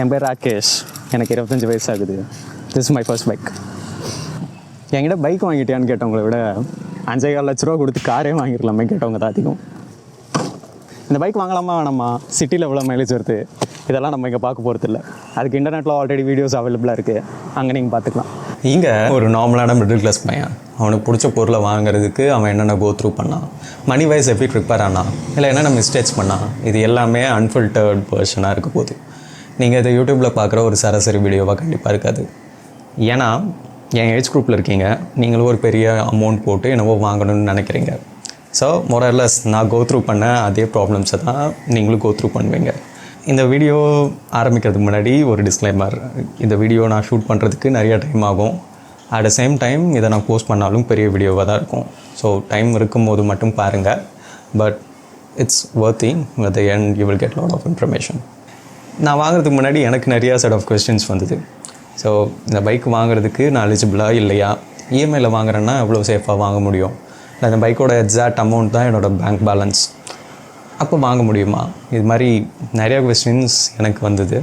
என் பேர் ராகேஷ், எனக்கு 25 வயசு ஆகுது. This is my first bike. என்கிட்ட பைக் வாங்கிட்டியான்னு கேட்டவங்களை விட 5,4 லட்ச ரூபா கொடுத்து காரே வாங்கிடலாமே கேட்டவங்க தான் அதிகம். இந்த பைக் வாங்கலாமா வேணாமா, சிட்டியில் எவ்வளோ மைலேஜ் வருது, இதெல்லாம் நம்ம இங்கே பார்க்க போகிறது இல்லை. அதுக்கு இன்டர்நெட்டில் ஆல்ரெடி வீடியோஸ் அவைலபிளாக இருக்குது, அங்கே நீங்கள் பார்த்துக்கலாம். இங்கே ஒரு நார்மலான மிடில் கிளாஸ் பையன் அவனுக்கு பிடிச்ச பொருளை வாங்குறதுக்கு அவன் என்னென்ன கோ த்ரூ பண்ணான், மணி வைஸ் எப்படி ப்ரிப்பேர் ஆனான், இல்லை என்னென்ன மிஸ்டேக்ஸ் பண்ணான், இது எல்லாமே அன்ஃபில்டர்ட் வெர்ஷனாக இருக்க போகுது. நீங்கள் இதை யூடியூப்பில் பார்க்குற ஒரு சராசரி வீடியோவாக கண்டிப்பாக இருக்காது. ஏன்னா என் ஏஜ் குரூப்பில் இருக்கீங்க, நீங்களும் ஒரு பெரிய அமௌண்ட் போட்டு என்னவோ வாங்கணும்னு நினைக்கிறீங்க. ஸோ மொரலஸ் நான் கோ த்ரூ பண்ண அதே ப்ராப்ளம்ஸை தான் நீங்களும் கோ த்ரூ பண்ணுவீங்க. இந்த வீடியோ ஆரம்பிக்கிறதுக்கு முன்னாடி ஒரு டிஸ்க்ளைமர், இந்த வீடியோ நான் ஷூட் பண்ணுறதுக்கு நிறையா டைம் ஆகும். அட் த சேம் டைம் இதை நான் போஸ்ட் பண்ணாலும் பெரிய வீடியோவாக தான் இருக்கும். ஸோ டைம் இருக்கும்போது மட்டும் பாருங்கள். But it's worthy. At the end you will get lot of information. நான் வாங்குறதுக்கு முன்னாடி எனக்கு நிறையா செட் ஆஃப் கொஸ்டின்ஸ் வந்தது. ஸோ இந்த பைக் வாங்குறதுக்கு நான் எலிஜிபிளாக இல்லையா, இஎம்ஐயில் வாங்குறேன்னா எவ்வளோ சேஃபாக வாங்க முடியும், இல்லை இந்த பைக்கோட எக்ஸாக்ட் அமௌண்ட் தான் என்னோடய பேங்க் பேலன்ஸ், அப்போ வாங்க முடியுமா, இது மாதிரி நிறையா கொஸ்டின்ஸ் எனக்கு வந்தது.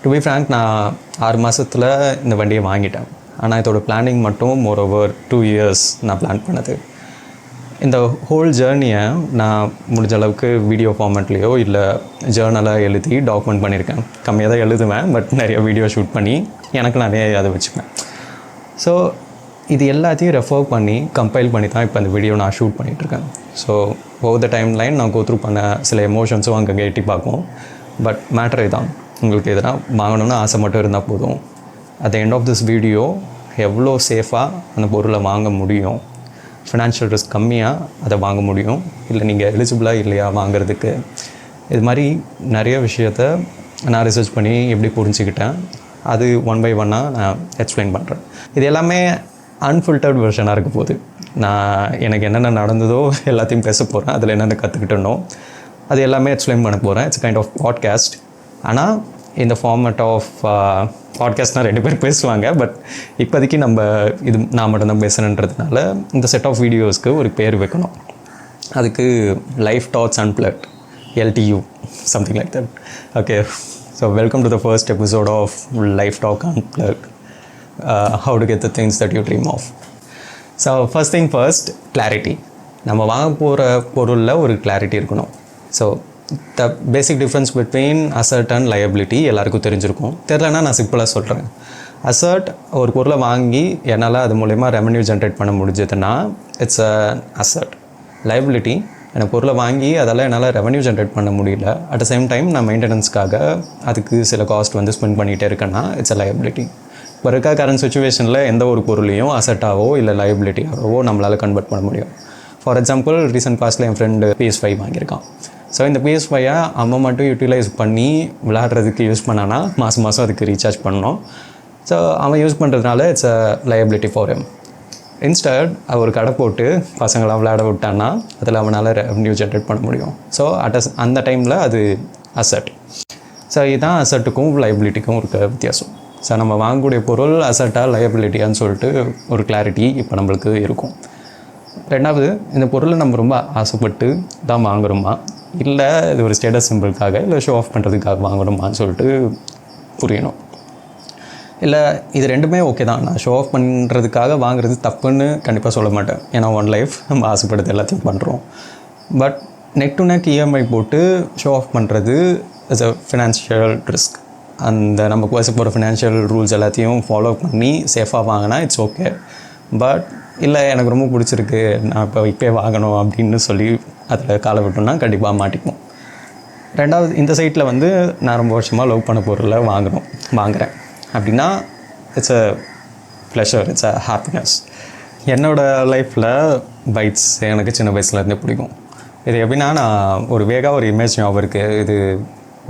டு பி ஃப்ராங்க், நான் 6 மாதத்தில் இந்த வண்டியை வாங்கிட்டேன். ஆனால் இதோட பிளானிங் மட்டும் மோர் ஓவர் 2 years நான் பிளான் பண்ணது. இந்த ஹோல் ஜேர்னியை நான் முடிஞ்ச அளவுக்கு வீடியோ ஃபார்மேட்லேயோ இல்லை ஜேர்னலாக எழுதி டாக்குமெண்ட் பண்ணியிருக்கேன். கம்மியாக தான் எழுதுவேன், பட் நிறைய வீடியோ ஷூட் பண்ணி எனக்கு நிறைய அதை வச்சுப்பேன். ஸோ இது எல்லாத்தையும் ரெஃபர் பண்ணி கம்பைல் பண்ணி தான் இப்போ அந்த வீடியோ நான் ஷூட் பண்ணிகிட்ருக்கேன். So over the time line நான் கோ த்ரூ பண்ண சில எமோஷன்ஸும் அங்கே எட்டி பார்க்கும். பட் மேட்டர் இதுதான், உங்களுக்கு எதனா வாங்கணும்னு ஆசை மட்டும் இருந்தால் போதும். At the end of this video எவ்வளோ சேஃபாக அந்த பொருளை வாங்க முடியும், ஃபினான்ஷியல் ரிஸ்க் கம்மியாக அதை வாங்க முடியும், இல்லை நீங்கள் எலிஜிபிளாக இல்லையா வாங்குறதுக்கு, இது மாதிரி நிறைய விஷயத்த நான் ரிசர்ச் பண்ணி எப்படி புரிஞ்சுக்கிட்டேன், அது ஒன் பை ஒன்னாக நான் எக்ஸ்பிளைன் பண்ணுறேன். இது எல்லாமே அன்ஃபில்டர்ட் வெர்ஷனாக இருக்க போகுது. நான் எனக்கு என்னென்ன நடந்ததோ எல்லாத்தையும் பேச போகிறேன், அதில் என்னென்ன கற்றுக்கிட்டனோ அது எல்லாமே எக்ஸ்பிளைன் பண்ண போகிறேன். It's kind of podcast. ஆனால் இந்த ஃபார்மேட் ஆஃப் பாட்காஸ்ட்னால் 2 பேர் பேசுவாங்க. பட் இப்போதைக்கு நான் மட்டும்தான் பேசுகிறேன்றதுனால இந்த செட் ஆஃப் வீடியோஸ்க்கு ஒரு பேர் வைக்கணும். அதுக்கு life talks unplugged, LTU, something like that. Okay, so welcome to the first episode of life talk unplugged, how to get the things that you dream of. So first thing first, clarity. நம்ம வாங்க போகிற பொருளில் ஒரு clarity இருக்கணும். So the basic difference between asset and liability எல்லாருக்கும் தெரிஞ்சிருக்கும். தெரிலனா நான் சிம்பிளாக சொல்கிறேன். அசர்ட், ஒரு பொருளை வாங்கி என்னால் அது மூலயமா ரெவன்யூ ஜென்ரேட் பண்ண முடிஞ்சதுன்னா இட்ஸ் அ அசர்ட். லயபிலிட்டி, எனக்கு பொருளை வாங்கி அதெல்லாம் என்னால் ரெவன்யூ ஜென்ரேட் பண்ண முடியல, அட் த சேம் டைம் நான் மெயின்டெனன்ஸ்க்காக அதுக்கு சில காஸ்ட் ஸ்பெண்ட் பண்ணிகிட்டே இருக்கேன்னா இட்ஸ் அ லயபிலிட்டி. இப்போ இருக்க கரண்ட் சுச்சுவேஷனில் எந்த ஒரு பொருளையும் அசட்டாவோ இல்லை லயபிலிட்டியாகவோ நம்மளால் கன்வெர்ட் பண்ண முடியும். ஃபார் எக்ஸாம்பிள், ரீசெண்ட் பாஸ்ட்டில் என் ஃப்ரெண்டு PS5 வாங்கியிருக்கான். ஸோ இந்த PS5 அவன் மட்டும் யூட்டிலைஸ் பண்ணி விளையாடுறதுக்கு யூஸ் பண்ணானா மாதம் அதுக்கு ரீசார்ஜ் பண்ணணும். ஸோ அவன் யூஸ் பண்ணுறதுனால it's a liability for him. Instead ஒரு கடை போட்டு பசங்களாம் விளையாட விட்டான்னா அதில் அவனால் ரெவன்யூ ஜென்ரேட் பண்ண முடியும். ஸோ அந்த டைமில் அது அசட். ஸோ இதுதான் அசட்டுக்கும் லயபிலிட்டிக்கும் இருக்க வித்தியாசம். ஸோ நம்ம வாங்கக்கூடிய பொருள் அசட்டாக லயபிலிட்டியான்னு சொல்லிட்டு ஒரு கிளாரிட்டி இப்போ நம்மளுக்கு இருக்கும். ரெண்டாவது, இந்த பொருளை நம்ம ரொம்ப ஆசைப்பட்டு தான் வாங்குறோமா, இல்லை இது ஒரு ஸ்டேட்டஸ் சிம்பிளுக்காக இல்லை ஷோ ஆஃப் பண்ணுறதுக்காக வாங்கணுமான்னு சொல்லிட்டு புரியணும். இல்லை இது ரெண்டுமே ஓகே தான், நான் ஷோ ஆஃப் பண்ணுறதுக்காக வாங்குறது தப்புன்னு கண்டிப்பாக சொல்ல மாட்டேன். ஏன்னா ஒன் லைஃப் நம்ம ஆசைப்படுறது எல்லாத்தையும் பண்ணுறோம். But neck to neck EMI போட்டு ஷோ ஆஃப் பண்ணுறது இஸ் அ ஃபினான்ஷியல் ரிஸ்க். அந்த நமக்கு வசதி போகிற ஃபினான்ஷியல் ரூல்ஸ் எல்லாத்தையும் ஃபாலோ பண்ணி சேஃபாக வாங்கினா இட்ஸ் ஓகே. பட் இல்லை எனக்கு ரொம்ப பிடிச்சிருக்கு, நான் இப்போயே வாங்கணும் அப்படின்னு சொல்லி அதில் காலை விட்டோம்னா கண்டிப்பாக மாட்டிப்போம். ரெண்டாவது, இந்த சைட்டில் நான் ரொம்ப வருஷமாக லவ் பண்ண பொருளை வாங்குகிறேன் அப்படின்னா it's a pleasure, it's a happiness. என்னோடய லைஃப்பில் பைக்ஸ் எனக்கு சின்ன வயசுலேருந்தே பிடிக்கும். இது எப்படின்னா, நான் ஒரு ஒரு இமேஜ் ஞாபகம் இருக்குது. இது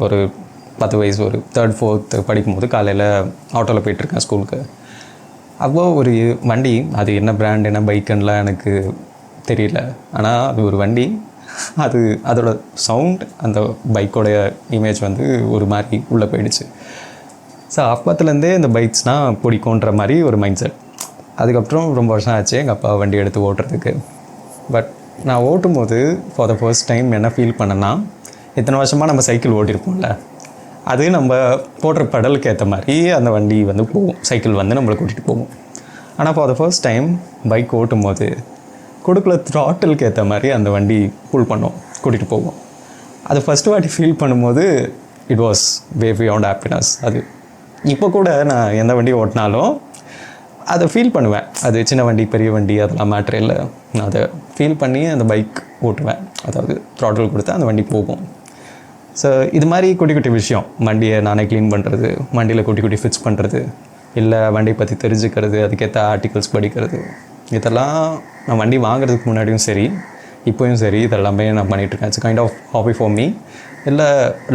ஒரு 10 வயசு, ஒரு 3rd 4th படிக்கும்போது காலையில் ஆட்டோவில் போயிட்டுருக்கேன் ஸ்கூலுக்கு. அப்போது ஒரு வண்டி, அது என்ன பிராண்ட் என்ன பைக்குன்னெலாம் எனக்கு தெரியல, ஆனால் அது ஒரு வண்டி, அதோட சவுண்ட், அந்த பைக்கோடைய இமேஜ் ஒரு மாதிரி உள்ளே போயிடுச்சு. ஸோ அப்பத்துலேருந்தே இந்த பைக்ஸ்னால் பிடிக்குன்ற மாதிரி ஒரு மைண்ட் செட். அதுக்கப்புறம் ரொம்ப வருஷம் ஆச்சு எங்கள் அப்பா வண்டி எடுத்து ஓட்டுறதுக்கு. பட் நான் ஓட்டும்போது ஃபார் த ஃபர்ஸ்ட் டைம் என்ன ஃபீல் பண்ணேன்னா, இத்தனை வருஷமாக நம்ம சைக்கிள் ஓட்டியிருப்போம்ல, அது நம்ம போடுற பெடலுக்கு ஏற்ற மாதிரி அந்த வண்டி வந்து போகும், சைக்கிள் வந்து நம்மளை கூட்டிகிட்டு போகும். ஆனால் for the first time bike ஓட்டும் போது கொடுக்கல த்ராட்டிலுக்கு ஏற்ற மாதிரி அந்த வண்டி புல் பண்ணும், கூட்டிகிட்டு போகும். அது ஃபஸ்ட்டு வாட்டி ஃபீல் பண்ணும்போது it was way beyond happiness. அது இப்போ கூட நான் எந்த வண்டி ஓட்டினாலும் அதை ஃபீல் பண்ணுவேன். அது சின்ன வண்டி பெரிய வண்டி அதெல்லாம் மேட்ரு இல்லை, நான் அதை ஃபீல் பண்ணி அந்த பைக் ஓட்டுவேன். அதாவது த்ராட்டில் கொடுத்து அந்த வண்டி போகும். ஸோ இது மாதிரி குட்டி குட்டி விஷயம், வண்டியை நானே க்ளீன் பண்ணுறது, வண்டியில் குட்டி குட்டி ஃபிக்ஸ் பண்ணுறது, இல்லை வண்டியை பற்றி தெரிஞ்சுக்கிறது, அதுக்கேற்ற ஆர்டிகல்ஸ் படிக்கிறது, இதெல்லாம் நான் வண்டி வாங்குறதுக்கு முன்னாடியும் சரி இப்போயும் சரி இதெல்லாமே நான் பண்ணிகிட்ருக்கேன். It's kind of hobby for me, இல்லை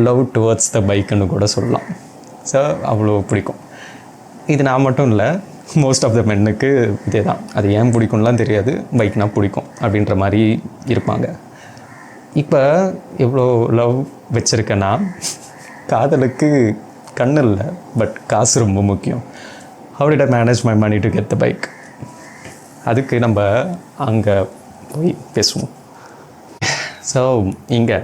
லவ் டுவர்ட்ஸ் த பைக்குன்னு கூட சொல்லலாம். ஸோ அவ்வளோ பிடிக்கும். இது நான் மட்டும் இல்லை, மோஸ்ட் ஆஃப் த மென்னுக்கு இதே தான். அது ஏன் பிடிக்கும்லாம் தெரியாது, பைக்னால் பிடிக்கும் அப்படின்ற மாதிரி இருப்பாங்க. இப்போ எவ்வளோ லவ் வச்சுருக்கேன்னா, காதலுக்கு கண்ணு இல்லை பட் காசு ரொம்ப முக்கியம். How did I manage my money to get the bike? அதுக்கு நம்ம அங்கே போய் பேசுவோம். ஸோ இங்கே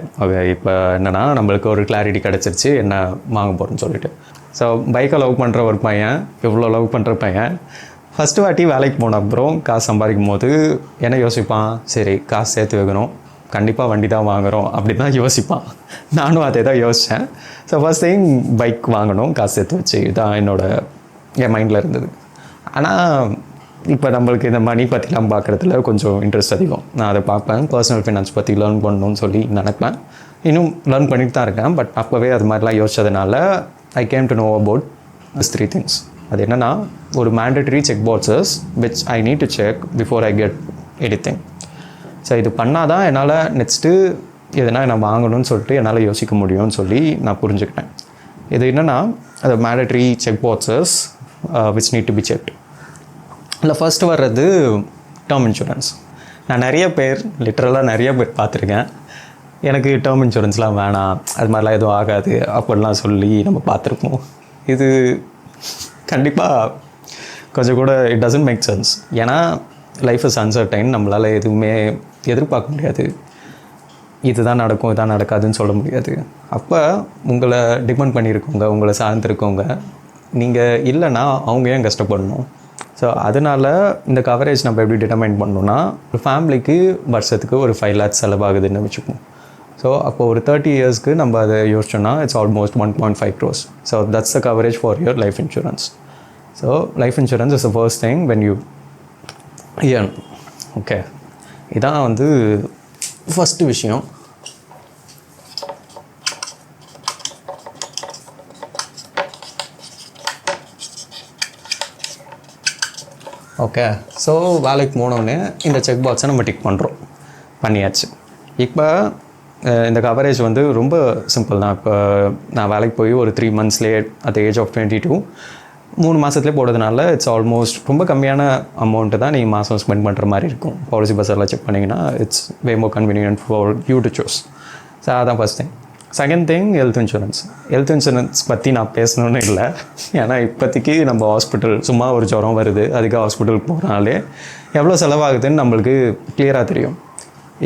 இப்போ என்னென்னா நம்மளுக்கு ஒரு கிளாரிட்டி கிடச்சிருச்சு என்ன வாங்க போகிறோன்னு சொல்லிட்டு. ஸோ பைக்கை லவ் பண்ணுற ஒரு பையன், எவ்வளோ லவ் பண்ணுற பையன், ஃபஸ்ட்டு வாட்டி வேலைக்கு போன அப்புறம் காசு சம்பாதிக்கும் போது என்ன யோசிப்பான்? சரி காசு சேர்த்து வைக்கணும், கண்டிப்பாக வண்டி தான் வாங்குகிறோம் அப்படி தான் யோசிப்பான். நானும் அதே தான் யோசித்தேன். ஸோ ஃபஸ்ட் திங் பைக் வாங்கணும், காசு சேர்த்து வச்சு, இதுதான் என் மைண்டில் இருந்தது. ஆனால் இப்போ நம்மளுக்கு இந்த மணி பற்றிலாம் பார்க்குறதுல கொஞ்சம் இன்ட்ரெஸ்ட் அதிகம். நான் அதை பார்ப்பேன், பர்சனல் ஃபினான்ஸ் பற்றி லேர்ன் பண்ணணும்னு சொல்லி நினைப்பேன். இன்னும் லேர்ன் பண்ணிட்டு தான் இருக்கேன். பட் அப்போவே அது மாதிரிலாம் யோசிச்சதுனால I came to know about this 3 things. அது என்னென்னா, ஒரு mandatory check boxes which I need to check before I get anything. So இது பண்ணால் தான் என்னால் நெக்ஸ்ட்டு எதனா நான் வாங்கணும்னு சொல்லிட்டு என்னால் யோசிக்க முடியும்னு சொல்லி நான் புரிஞ்சுக்கிட்டேன். இது என்னென்னா, அது mandatory check boxes which need to be checked. இல்லை ஃபஸ்ட்டு வர்றது டேர்ம் இன்சூரன்ஸ். நான் லிட்ரலாக நிறைய பேர் பார்த்துருக்கேன். எனக்கு டேர்ம் இன்சூரன்ஸ்லாம் வேணாம், அது மாதிரிலாம் எதுவும் ஆகாது அப்படிலாம் சொல்லி நம்ம பார்த்துருப்போம். இது கண்டிப்பாக கொஞ்சம் கூட இட் டசன்ட் மேக் சென்ஸ். ஏன்னா லைஃப் இஸ் அன்சர்டைன், நம்மளால் எதுவுமே எதிர்பார்க்க முடியாது. இதுதான் நடக்கும் இதான் நடக்காதுன்னு சொல்ல முடியாது. அப்போ உங்களை டிபெண்ட் பண்ணியிருக்கவங்க, உங்களை சார்ந்திருக்கவங்க, நீங்கள் இல்லைன்னா அவங்க ஏன் கஷ்டப்படணும்? ஸோ அதனால் இந்த கவரேஜ் நம்ம எப்படி டிட்டர்மைன் பண்ணணும்னா, ஒரு ஃபேமிலிக்கு வருஷத்துக்கு ஒரு 5 lakhs செலவாகுதுன்னு வச்சுப்போம். ஸோ அப்போ ஒரு 30 yearsக்கு நம்ம அதை யோசிச்சோன்னா it's almost 1.5 crores. So that's the coverage for your life insurance. So life insurance is the first thing when you earn. Okay, இதான் ஃபஸ்ட்டு விஷயம். ஓகே, ஸோ வேலைக்கு போனோடனே இந்த செக் பாக்ஸை நம்ம டிக் பண்ணியாச்சு. இப்போ இந்த கவரேஜ் ரொம்ப சிம்பிள் தான். இப்போ நான் வேலைக்கு போய் ஒரு 3 monthsலேயே அட் ஏஜ் ஆஃப் 22 3 மாதத்துலேயே போடுறதுனால இட்ஸ் ஆல்மோஸ்ட் ரொம்ப கம்மியான அமௌண்ட்டு தான் நீங்கள் மாதம் ஸ்பெண்ட் பண்ணுற மாதிரி இருக்கும். பாலிசி பஸ்ஸெல்லாம் செக் பண்ணிங்கன்னா it's way more convenient for you to choose. So அதான் first thing. Second thing health insurance. Health insurance பற்றி நான் பேசணுன்னு இல்லை, ஏன்னா இப்போதைக்கு நம்ம ஹாஸ்பிட்டல் சும்மா ஒரு ஜுரம் வருது அதுக்கு ஹாஸ்பிட்டலுக்கு போகிறனாலே எவ்வளோ செலவாகுதுன்னு நம்மளுக்கு கிளியராக தெரியும்.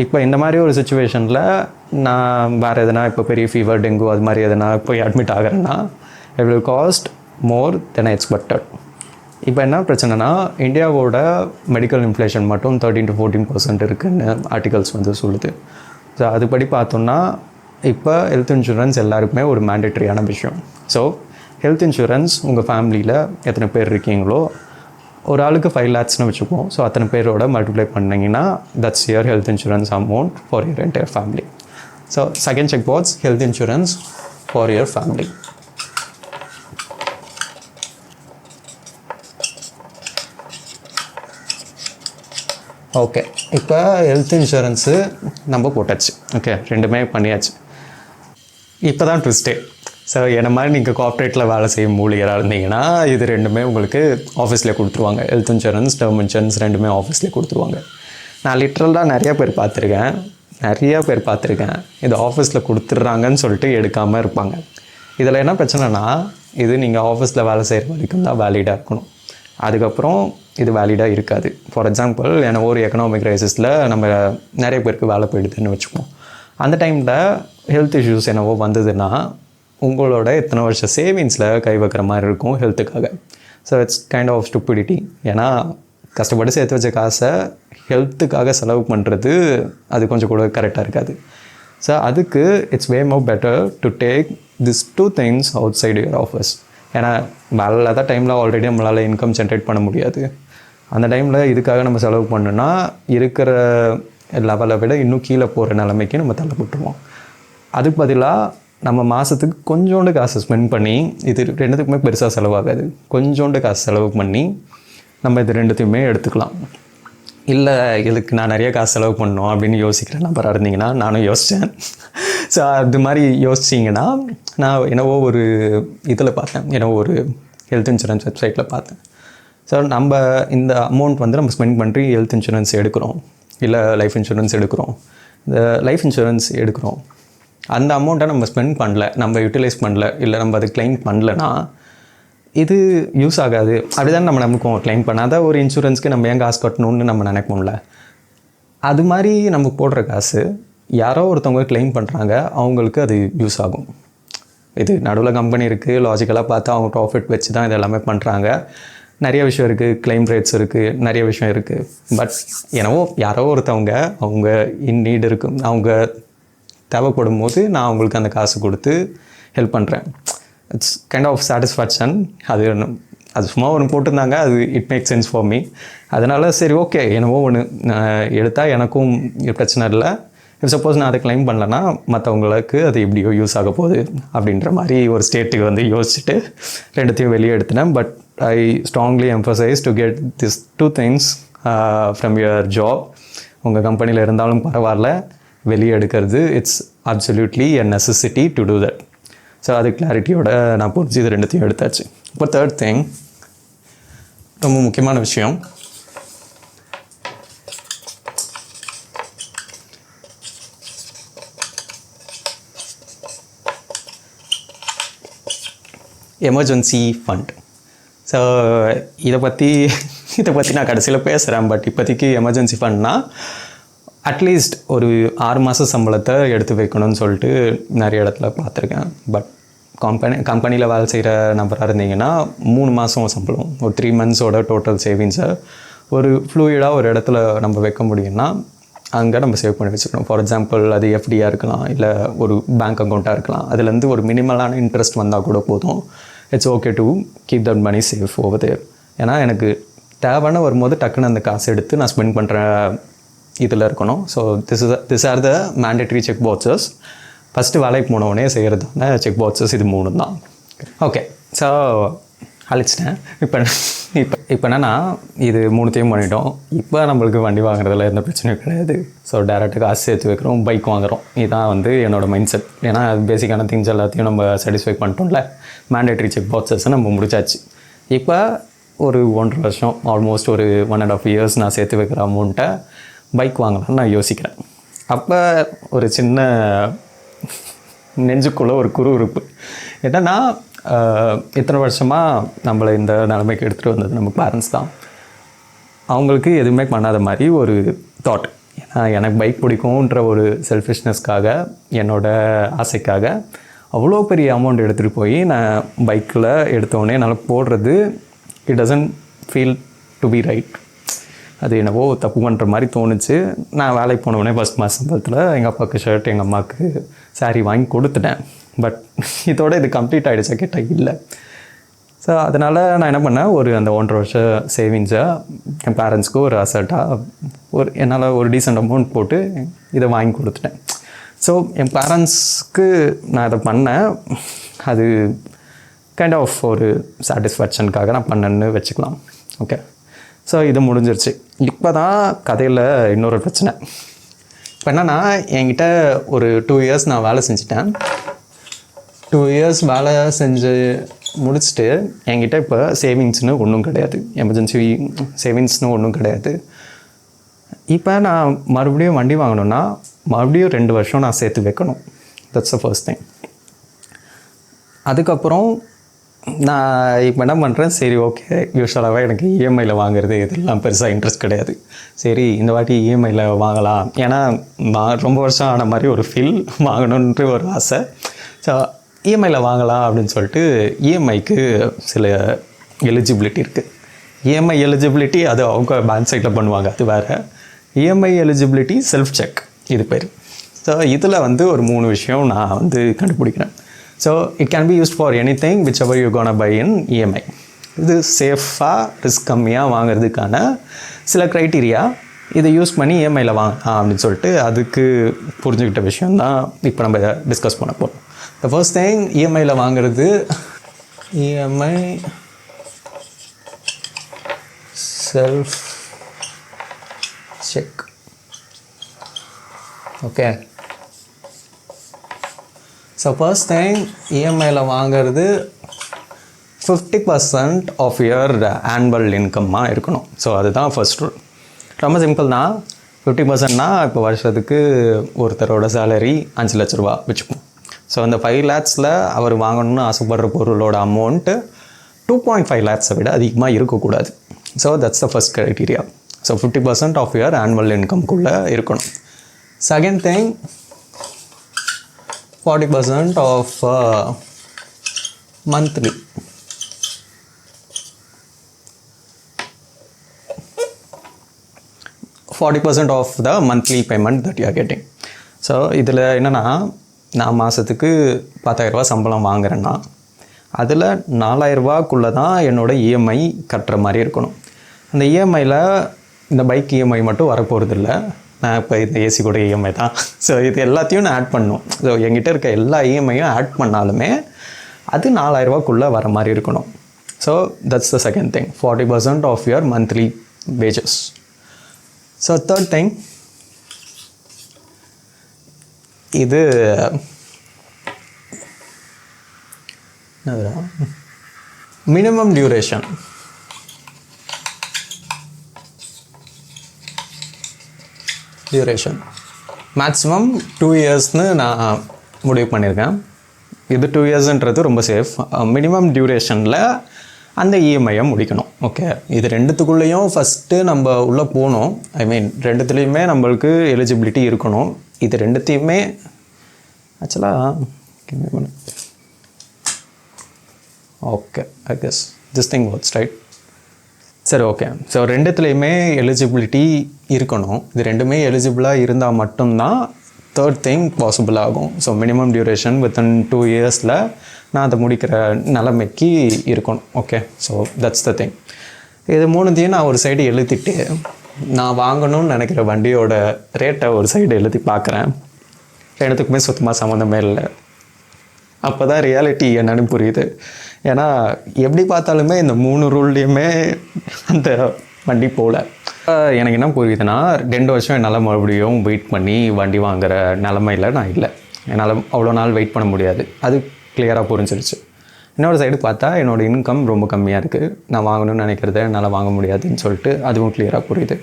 இப்போ இந்த மாதிரி ஒரு சுச்சுவேஷனில் நான் வேறு எதனா இப்போ பெரிய ஃபீவர் டெங்கு அது மாதிரி எதனா போய் அட்மிட் ஆகிறேன்னா it will cost more then expected. இப்போ என்ன பிரச்சனைனா, இந்தியாவோட மெடிக்கல் இன்ஃப்ளேஷன் மட்டும் 13 to 14% இருக்குதுன்னு ஆர்டிகல்ஸ் சொல்லுது. ஸோ அதுபடி பார்த்தோன்னா இப்போ ஹெல்த் இன்சூரன்ஸ் எல்லாருக்குமே ஒரு மேண்டேட்ரியான விஷயம். ஸோ ஹெல்த் இன்சூரன்ஸ் உங்கள் ஃபேமிலியில் எத்தனை பேர் இருக்கீங்களோ, ஒரு ஆளுக்கு 5 lakhsன்னு வச்சுப்போம். ஸோ அத்தனை பேரோட மல்டிப்ளை பண்ணிங்கன்னா that's your health insurance amount for your entire family. So second check box, health insurance for your family. Okay, இப்போ ஹெல்த் இன்சூரன்ஸு நம்ம போட்டாச்சு. ஓகே, ரெண்டுமே பண்ணியாச்சு. இப்போ தான் ட்விஸ்ட்டே. ஸோ என்ன மாதிரி நீங்கள் கார்ப்பரேட்டில் வேலை செய்யும் ஊழியராக இருந்தீங்கன்னா இது ரெண்டுமே உங்களுக்கு ஆஃபீஸில் கொடுத்துருவாங்க. ஹெல்த் இன்சூரன்ஸ், டேர்ம் இன்சூரன்ஸ் ரெண்டுமே ஆஃபீஸில் கொடுத்துருவாங்க. நான் லிட்ரலாக நிறைய பேர் பார்த்துருக்கேன் இது ஆஃபீஸில் கொடுத்துட்றாங்கன்னு சொல்லிட்டு எடுக்காமல் இருப்பாங்க. இதில் என்ன பிரச்சனைனா, இது நீங்கள் ஆஃபீஸில் வேலை செய்கிற வரைக்கும் தான் வேலிடாக இருக்கணும். அதுக்கப்புறம் இது வேலிடாக இருக்காது. ஃபார் எக்ஸாம்பிள், ஏன்னா ஒரு எக்கனாமிக் ரைசிஸில் நம்ம நிறைய பேருக்கு வேலை போயிடுதுன்னு வச்சுப்போம். அந்த டைமில் ஹெல்த் இஷ்யூஸ் என்னவோ வந்ததுன்னா உங்களோட இத்தனை வருஷம் சேவிங்ஸில் கை வைக்கிற மாதிரி இருக்கும் ஹெல்த்துக்காக. So it's kind of stupidity. ஏன்னா கஷ்டப்பட்டு சேர்த்து வச்ச காசை ஹெல்த்துக்காக செலவு பண்ணுறது அது கொஞ்சம் கூட கரெக்டாக இருக்காது. ஸோ அதுக்கு it's way more better to take this 2 things out side your office. ஏன்னா வேலை இல்லாத டைமில் ஆல்ரெடி நம்மளால் இன்கம் ஜென்ரேட் பண்ண முடியாது. அந்த டைமில் இதுக்காக நம்ம செலவு பண்ணோன்னா இருக்கிற லெவலை விட இன்னும் கீழே போகிற நிலைமைக்கு நம்ம தள்ளப்பட்டுருவோம். அதுக்கு பதிலாக நம்ம மாதத்துக்கு கொஞ்சோண்டு காசு ஸ்பெண்ட் பண்ணி, இது ரெண்டுத்துக்குமே பெருசாக செலவாகாது, கொஞ்சோண்டு காசு செலவு பண்ணி நம்ம இது ரெண்டுத்தையுமே எடுத்துக்கலாம். இல்லை இதுக்கு நான் நிறைய காசு செலவு பண்ணணும் அப்படின்னு யோசிக்கிற நபராக இருந்தீங்கன்னா, நானும் யோசித்தேன். ஸோ அது மாதிரி யோசிச்சிங்கன்னா, நான் என்னவோ ஒரு இதில் பார்த்தேன், என்னவோ ஒரு ஹெல்த் இன்சூரன்ஸ் வெப்சைட்டில் பார்த்தேன். ஸோ நம்ம இந்த அமௌண்ட் வந்து நம்ம ஸ்பெண்ட் பண்ணி ஹெல்த் இன்சூரன்ஸ் எடுக்கிறோம், இல்லை லைஃப் இன்சூரன்ஸ் எடுக்கிறோம். இந்த லைஃப் இன்சூரன்ஸ் எடுக்கிறோம், அந்த அமௌண்ட்டை நம்ம ஸ்பெண்ட் பண்ணல, நம்ம யூட்டிலைஸ் பண்ணல, இல்லை நம்ம அதை கிளைம் பண்ணலன்னா இது யூஸ் ஆகாது. அப்படி தான் நம்ம நம்பிக்கோம். கிளைம் பண்ணாத ஒரு இன்சூரன்ஸ்க்கு நம்ம ஏன் காசு கட்டணும்னு நம்ம நினைப்போம்ல. அது மாதிரி நம்ம போடுற காசு யாரோ ஒருத்தவங்க கிளைம் பண்ணுறாங்க, அவங்களுக்கு அது யூஸ் ஆகும். இது நடுவில் கம்பெனி இருக்குது, லாஜிக்கலாக பார்த்தா அவங்க ப்ராஃபிட் வச்சு தான் இது எல்லாமே பண்ணுறாங்க. நிறைய விஷயம் இருக்குது, கிளைம் ரேட்ஸ் இருக்குது, நிறைய விஷயம் இருக்குது. பட் என்னவோ யாரோ ஒருத்தவங்க அவங்க இன் நீட் இருக்கும், அவங்க தேவைப்படும் போது நான் அவங்களுக்கு அந்த காசு கொடுத்து ஹெல்ப் பண்ணுறேன். It's kind of satisfaction. அது சும்மா ஒன்று போட்டிருந்தாங்க, அது it make sense for me. அதனால் சரி ஓகே, என்னவோ ஒன்று எடுத்தால் எனக்கும் பிரச்சனை இல்லை. இப்போ சப்போஸ் நான் அதை கிளைம் பண்ணலன்னா மற்றவங்களுக்கு அது எப்படியோ யூஸ் ஆக போகுது அப்படின்ற மாதிரி ஒரு ஸ்டேட்டுக்கு வந்து யோசிச்சுட்டு ரெண்டுத்தையும் வெளியே எடுத்தினேன். But I strongly emphasize to get this 2 things from your job. உங்கள் கம்பெனியில் இருந்தாலும் பரவாயில்ல, வெளியே எடுக்கிறது it's absolutely a necessity to do that. So அது கிளாரிட்டியோட நான் புரிஞ்சு இது ரெண்டுத்தையும் எடுத்தாச்சு. இப்போ 3rd thing, ரொம்ப முக்கியமான விஷயம். Emergency fund. ஸோ இதை பற்றி நான் கடைசியில் பேசுகிறேன். பட் இப்போதைக்கு எமர்ஜென்சி ஃபண்ட்னா அட்லீஸ்ட் ஒரு 6 மாத சம்பளத்தை எடுத்து வைக்கணும்னு சொல்லிட்டு நிறைய இடத்துல பார்த்துருக்கேன். பட் கம்பெனியில் வேலை செய்கிற நபராக இருந்தீங்கன்னா 3 மாதம் சம்பளம், ஒரு 3 monthsோட டோட்டல் சேவிங்ஸை ஒரு ஃப்ளூயிடாக ஒரு இடத்துல நம்ம வைக்க முடியும்னா அங்கே நம்ம சேவ் பண்ணி வச்சுக்கணும். ஃபார் எக்ஸாம்பிள் அது எஃப்டியாக இருக்கலாம், இல்லை ஒரு பேங்க் அக்கௌண்ட்டாக இருக்கலாம். அதுலேருந்து ஒரு மினிமலான இன்ட்ரெஸ்ட் வந்தால் கூட போதும். It's okay to keep that money safe over there. ஏன்னா எனக்கு தேவைன்னு வரும்போது டக்குன்னு அந்த காசு எடுத்து நான் ஸ்பெண்ட் பண்ணுற இதில் இருக்கணும். So this are the mandatory check boxes. First வேலைக்கு போனவொடனே செய்கிறதான செக் பாக்ஸஸ் இது 3 தான். ஓகே, ஸோ அழிச்சிட்டேன். இப்போ என்னென்னா இது 3த்தையும் பண்ணிட்டோம். இப்போ நம்மளுக்கு வண்டி வாங்குறதுல எந்த பிரச்சனையும் கிடையாது. ஸோ டேரெக்டாக காசு சேர்த்து வைக்கிறோம், பைக் வாங்குகிறோம். இதுதான் வந்து என்னோடய மைண்ட் செட். ஏன்னா பேசிக்கான திங்ஸ் எல்லாத்தையும் நம்ம சாட்டிஸ்ஃபை பண்ணிட்டோம்ல. மேண்டேட்ரி செக் பாக்ஸஸை நம்ம முடிச்சாச்சு. இப்போ ஒரு 1.5 வருஷம், ஆல்மோஸ்ட் ஒரு 1.5 years நான் சேர்த்து வைக்கிற அமௌண்ட்டை பைக் வாங்கலாம்னு நான் யோசிக்கிறேன். அப்போ ஒரு சின்ன நெஞ்சுக்குள்ளே ஒரு குறுகுறுப்பு. என்னென்னா இத்தனை வருஷமாக நம்மளை இந்த நிலைமைக்கு எடுத்துகிட்டு வந்தது நம்ம பேரண்ட்ஸ் தான். அவங்களுக்கு எதுவுமே பண்ணாத மாதிரி ஒரு தாட். ஏன்னா எனக்கு பைக் பிடிக்கும்ன்ற ஒரு செல்ஃபிஷ்னஸ்க்காக, என்னோடய ஆசைக்காக அவ்வளோ பெரிய அமௌண்ட் எடுத்துகிட்டு போய் நான் பைக்கில் எடுத்தோடனே என்னால் போடுறது it doesn't feel to be right. அது என்னவோ தப்பு பண்ணுற மாதிரி தோணுச்சு. நான் வேலைக்கு போனவுடனே ஃபஸ்ட் மாத சம்பளத்தில் எங்கள் அப்பாவுக்கு ஷர்ட், எங்கள் அம்மாவுக்கு சாரீ வாங்கி கொடுத்துட்டேன். பட் இதோட இது கம்ப்ளீட் ஆகிடுச்சா கேட்டால் இல்லை. ஸோ அதனால் நான் என்ன பண்ணேன், ஒரு அந்த 1.5 வருஷம் சேவிங்ஸை என் பேரண்ட்ஸ்க்கு ஒரு அசட்டாக என்னால் ஒரு டீசெண்ட் அமௌண்ட் போட்டு இதை வாங்கி கொடுத்துட்டேன். ஸோ என் பேரண்ட்ஸ்க்கு நான் இதை பண்ணேன். அது கைண்ட் ஆஃப் ஒரு சாட்டிஸ்ஃபேக்ஷனுக்காக நான் பண்ணேன்னு வச்சுக்கலாம். ஓகே, ஸோ இது முடிஞ்சிருச்சு. இப்போ தான் கதையில் இன்னொரு பிரச்சனை. இப்போ என்னென்னா, என்கிட்ட ஒரு 2 years நான் வேலை செஞ்சுட்டேன். 2 years வேலை செஞ்சு முடிச்சுட்டு என்கிட்ட இப்போ சேவிங்ஸ்னு ஒன்றும் கிடையாது, எமர்ஜென்சி சேவிங்ஸ்னு ஒன்றும் கிடையாது. இப்போ நான் மறுபடியும் வண்டி வாங்கணுன்னா மறுபடியும் 2 வருஷம் நான் சேர்த்து வைக்கணும். That's the first thing. அதுக்கப்புறம் நான் இப்போ என்ன பண்ணுறேன், சரி ஓகே, யூஸ்வலாகவே எனக்கு இஎம்ஐயில் வாங்குறது இதெல்லாம் பெருசாக இன்ட்ரெஸ்ட் கிடையாது. சரி இந்த வாட்டி இஎம்ஐயில் வாங்கலாம், ஏன்னா நான் ரொம்ப வருஷம் ஆன மாதிரி ஒரு ஃபீல் வாங்கணுன்ற ஒரு ஆசை. ஸோ இஎம்ஐயில் வாங்கலாம் அப்படின்னு சொல்லிட்டு இஎம்ஐக்கு சில எலிஜிபிலிட்டி இருக்குது. இஎம்ஐ எலிஜிபிலிட்டி அது அவங்க பேங்க் சைட்டில் பண்ணுவாங்க, அது வேறு. இஎம்ஐ எலிஜிபிலிட்டி செல்ஃப் செக் இது பேர். ஸோ இதில் வந்து ஒரு 3 விஷயம் நான் வந்து கண்டுபிடிக்கிறேன். So it can be used for anything whichever you gonna buy in EMI. இது சேஃபாக ரிஸ்க் கம்மியாக வாங்குறதுக்கான சில க்ரைட்டீரியா. இதை யூஸ் பண்ணி இஎம்ஐயில் வாங்கலாம் அப்படின்னு சொல்லிட்டு அதுக்கு புரிஞ்சுக்கிட்ட விஷயந்தான் இப்போ நம்ம டிஸ்கஸ் பண்ண போகிறோம். த ஃபர்ஸ்ட் திங், இஎம்ஐயில் வாங்குறது EMI self check. Okay, so first thing இஎம்ஐயில் வாங்கிறது 50% ஆஃப் யுவர் ஆனுவல் இன்கம்மாக இருக்கணும். ஸோ அதுதான் ஃபர்ஸ்ட் ரூல். ரொம்ப சிம்பிள் தான். 50%னா இப்போ வருஷத்துக்கு ஒருத்தரோட சேலரி 5 லட்ச ரூபா வச்சுப்போம். ஸோ அந்த 5 lakhஸில் அவர் வாங்கணும்னு ஆசைப்படுற பொருளோட அமௌண்ட்டு 2.5 lakhஸை விட அதிகமாக இருக்கக்கூடாது. So that's the first criteria. So 50% of your annual இன்கம்குள்ளே இருக்கணும். Second thing, 40% of monthly. Of the monthly payment that you are getting. So இதில் என்னென்னா, நான் மாதத்துக்கு 10,000 ரூபா சம்பளம் வாங்குறேன்னா அதில் 4,000 ரூபாக்குள்ளே தான் என்னோடய இஎம்ஐ கட்டுற மாதிரி இருக்கணும். அந்த இஎம்ஐயில் இந்த பைக் இஎம்ஐ மட்டும் வரப்போகிறது இல்லை. நான் இப்போ இந்த ஏசி கூட இஎம்ஐ தான். ஸோ இது எல்லாத்தையும் நான் ஆட் பண்ணணும். ஸோ என்கிட்ட இருக்க எல்லா இஎம்ஐயும் ஆட் பண்ணாலுமே அது 4,000 ரூபாக்குள்ளே வர மாதிரி இருக்கணும். So that's the second thing, 40% of your monthly wages. So third thing, இது மினிமம் டியூரேஷன். மேக்ஸிமம் 2 இயர்ஸ்னு நான் முடிவு பண்ணியிருக்கேன். இது 2 இயர்ஸ்ன்றது ரொம்ப சேஃப். மினிமம் டியூரேஷனில் அந்த இஎம்ஐயை முடிக்கணும். ஓகே, இது ரெண்டுத்துக்குள்ளேயும் ஃபஸ்ட்டு நம்ம உள்ளே போகணும். ஐ மீன் ரெண்டுத்துலேயுமே நம்மளுக்கு எலிஜிபிலிட்டி இருக்கணும். இது ரெண்டுத்தையுமே ஆக்சுவலாக okay, I guess this thing works right. சரி, ஓகே. ஸோ ரெண்டுத்துலேயுமே எலிஜிபிலிட்டி இருக்கணும். இது ரெண்டுமே எலிஜிபிளாக இருந்தால் மட்டும்தான் தேர்ட் திங் பாசிபிள் ஆகும். ஸோ மினிமம் டியூரேஷன் வித்தின் 2 இயர்ஸில் நான் அதை முடிக்கிற நிலைமைக்கு இருக்கணும். Okay, so that's the thing. இது 3த்தையும் நான் ஒரு சைடு எழுதிட்டு நான் வாங்கணும்னு நினைக்கிற வண்டியோட ரேட்டை ஒரு சைடு எழுதி பார்க்குறேன். ரெண்டுத்துக்குமே சுத்தமாக சம்மந்தமே இல்லை. அப்போ தான் ரியாலிட்டி என்னன்னு புரியுது. ஏன்னா எப்படி பார்த்தாலுமே இந்த 3 ரூல்லையுமே அந்த வண்டி போகல. எனக்கு என்ன புரியுதுன்னா, 2 வருஷம் என்னால் மறுபடியும் வெயிட் பண்ணி வண்டி வாங்குகிற நிலமையில் நான் இல்லை. என்னால் அவ்வளோ நாள் வெயிட் பண்ண முடியாது. அது கிளியராக புரிஞ்சிருச்சு. இன்னொரு சைடு பார்த்தா என்னோடய இன்கம் ரொம்ப கம்மியாக இருக்குது. நான் வாங்கணும்னு நினைக்கிறத என்னால் வாங்க முடியாதுன்னு சொல்லிட்டு அதுவும் கிளியராக புரியுது.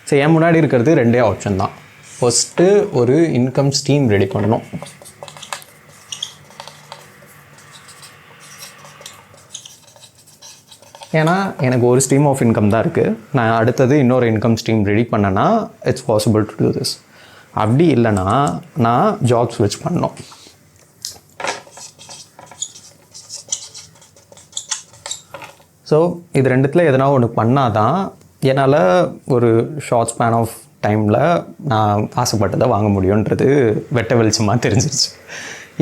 ஸோ என் முன்னாடி இருக்கிறது 2 ஆப்ஷன் தான். ஃபஸ்ட்டு ஒரு இன்கம் ஸ்ட்ரீம் ரெடி பண்ணணும். ஏன்னா எனக்கு ஒரு ஸ்ட்ரீம் ஆஃப் இன்கம் தான் இருக்குது. நான் அடுத்தது இன்னொரு இன்கம் ஸ்ட்ரீம் ரெடி பண்ணேன்னா it's possible to do this. அப்படி இல்லைன்னா நான் ஜாப் ஸ்விட்ச் பண்ணணும். ஸோ இது ரெண்டுத்தில் எதனா ஒன்று பண்ணால் தான் என்னால் ஒரு ஷார்ட் ஸ்பேன் ஆஃப் டைமில் நான் ஆசைப்பட்டதை வாங்க முடியுன்றது வெட்ட வெளிச்சமாக தெரிஞ்சிருச்சு.